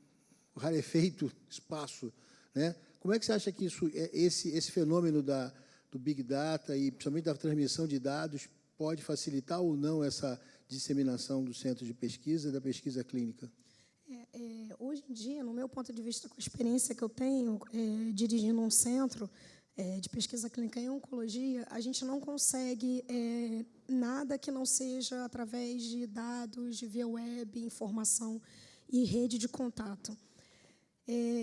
rarefeito espaço, né? Como é que você acha que esse fenômeno do Big Data e principalmente da transmissão de dados pode facilitar ou não essa disseminação do centro de pesquisa e da pesquisa clínica? Hoje em dia, no meu ponto de vista, com a experiência que eu tenho dirigindo um centro de pesquisa clínica em oncologia, a gente não consegue nada que não seja através de dados, de via web, informação e rede de contato.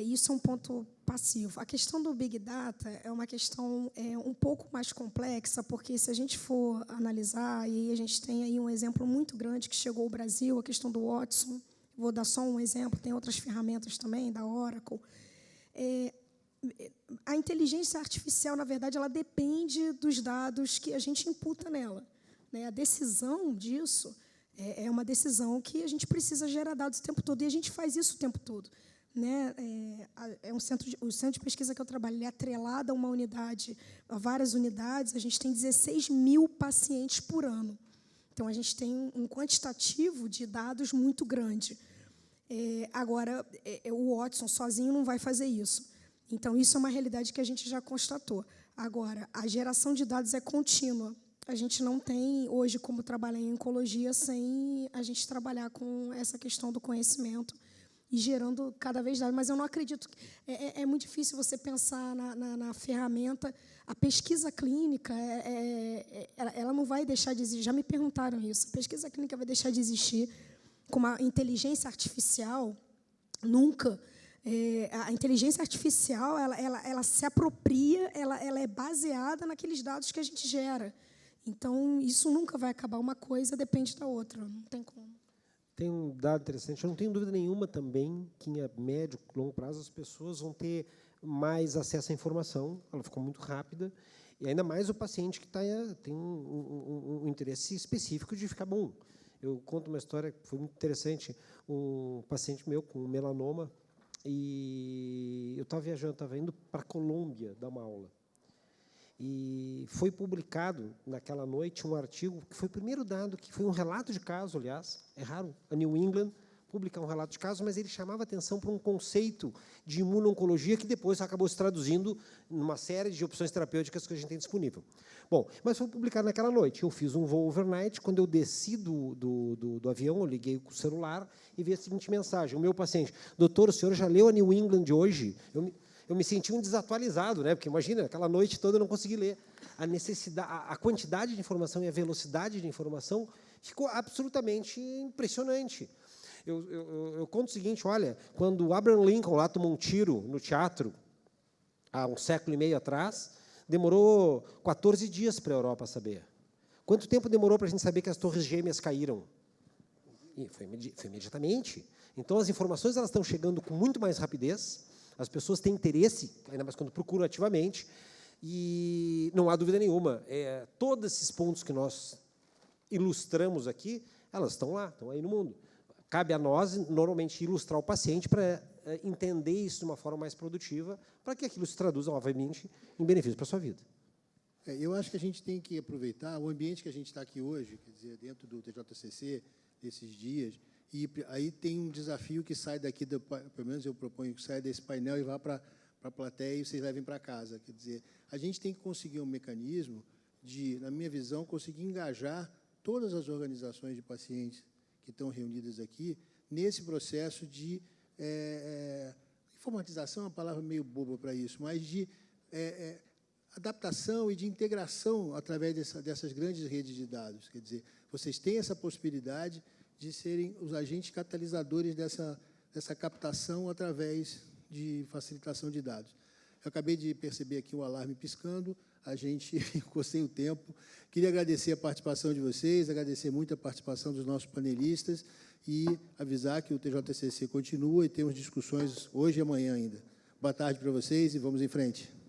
Isso é um ponto passivo. A questão do Big Data é uma questão um pouco mais complexa, porque, se a gente for analisar, e a gente tem aí um exemplo muito grande que chegou ao Brasil, a questão do Watson. Vou dar só um exemplo, tem outras ferramentas também, da Oracle. A inteligência artificial, na verdade, ela depende dos dados que a gente imputa nela, né? A decisão disso é uma decisão que a gente precisa gerar dados o tempo todo, e a gente faz isso o tempo todo. Né? O centro de pesquisa que eu trabalho, ele é atrelado a uma unidade, a várias unidades. A gente tem 16.000 pacientes por ano. Então, a gente tem um quantitativo de dados muito grande. Agora, o Watson sozinho não vai fazer isso. Então, isso é uma realidade que a gente já constatou. Agora, a geração de dados é contínua. A gente não tem, hoje, como trabalhar em oncologia sem a gente trabalhar com essa questão do conhecimento e gerando cada vez dados. Mas eu não acredito... É muito difícil você pensar na ferramenta. A pesquisa clínica, ela não vai deixar de existir. Já me perguntaram isso. A pesquisa clínica vai deixar de existir com uma inteligência artificial? Nunca. A inteligência artificial, ela se apropria, ela é baseada naqueles dados que a gente gera. Então, isso nunca vai acabar. Uma coisa depende da outra. Não tem como. Tem um dado interessante. Eu não tenho dúvida nenhuma também que, em médio e longo prazo, as pessoas vão ter mais acesso à informação. Ela ficou muito rápida. E ainda mais o paciente que tem um interesse específico de ficar bom. Eu conto uma história que foi muito interessante. Um paciente meu com melanoma, e eu estava viajando, estava indo para a Colômbia dar uma aula. E foi publicado, naquela noite, um artigo que foi o primeiro dado, que foi um relato de caso, aliás, é raro, a New England publicar um relato de caso, mas ele chamava atenção para um conceito de imuno-oncologia que depois acabou se traduzindo numa série de opções terapêuticas que a gente tem disponível. Bom, mas foi publicado naquela noite. Eu fiz um voo overnight. Quando eu desci do avião, eu liguei com o celular e vi a seguinte mensagem. O meu paciente: doutor, o senhor já leu a New England de hoje? Eu me senti um desatualizado, né? Porque imagina, aquela noite toda eu não consegui ler. A necessidade, a quantidade de informação e a velocidade de informação ficou absolutamente impressionante. Eu conto o seguinte: olha, quando o Abraham Lincoln lá tomou um tiro no teatro, há um século e meio atrás, demorou 14 dias para a Europa saber. Quanto tempo demorou para a gente saber que as Torres Gêmeas caíram? E foi imediatamente. Então, as informações elas estão chegando com muito mais rapidez, as pessoas têm interesse, ainda mais quando procuram ativamente, e não há dúvida nenhuma, todos esses pontos que nós ilustramos aqui, elas estão lá, estão aí no mundo. Cabe a nós, normalmente, ilustrar o paciente para entender isso de uma forma mais produtiva, para que aquilo se traduza, obviamente, em benefício para a sua vida. Eu acho que a gente tem que aproveitar o ambiente que a gente está aqui hoje, quer dizer, dentro do TJCC, desses dias, e aí tem um desafio que sai daqui, pelo menos eu proponho que saia desse painel e vá para a plateia e vocês levem para casa. Quer dizer, a gente tem que conseguir um mecanismo de, na minha visão, conseguir engajar todas as organizações de pacientes que estão reunidas aqui nesse processo de informatização, é uma palavra meio boba para isso, mas de adaptação e de integração através dessas grandes redes de dados. Quer dizer, vocês têm essa possibilidade de serem os agentes catalisadores dessa captação através de facilitação de dados. Eu acabei de perceber aqui um alarme piscando, a gente ficou sem o tempo. Queria agradecer a participação de vocês, agradecer muito a participação dos nossos panelistas e avisar que o TJCC continua e temos discussões hoje e amanhã ainda. Boa tarde para vocês e vamos em frente.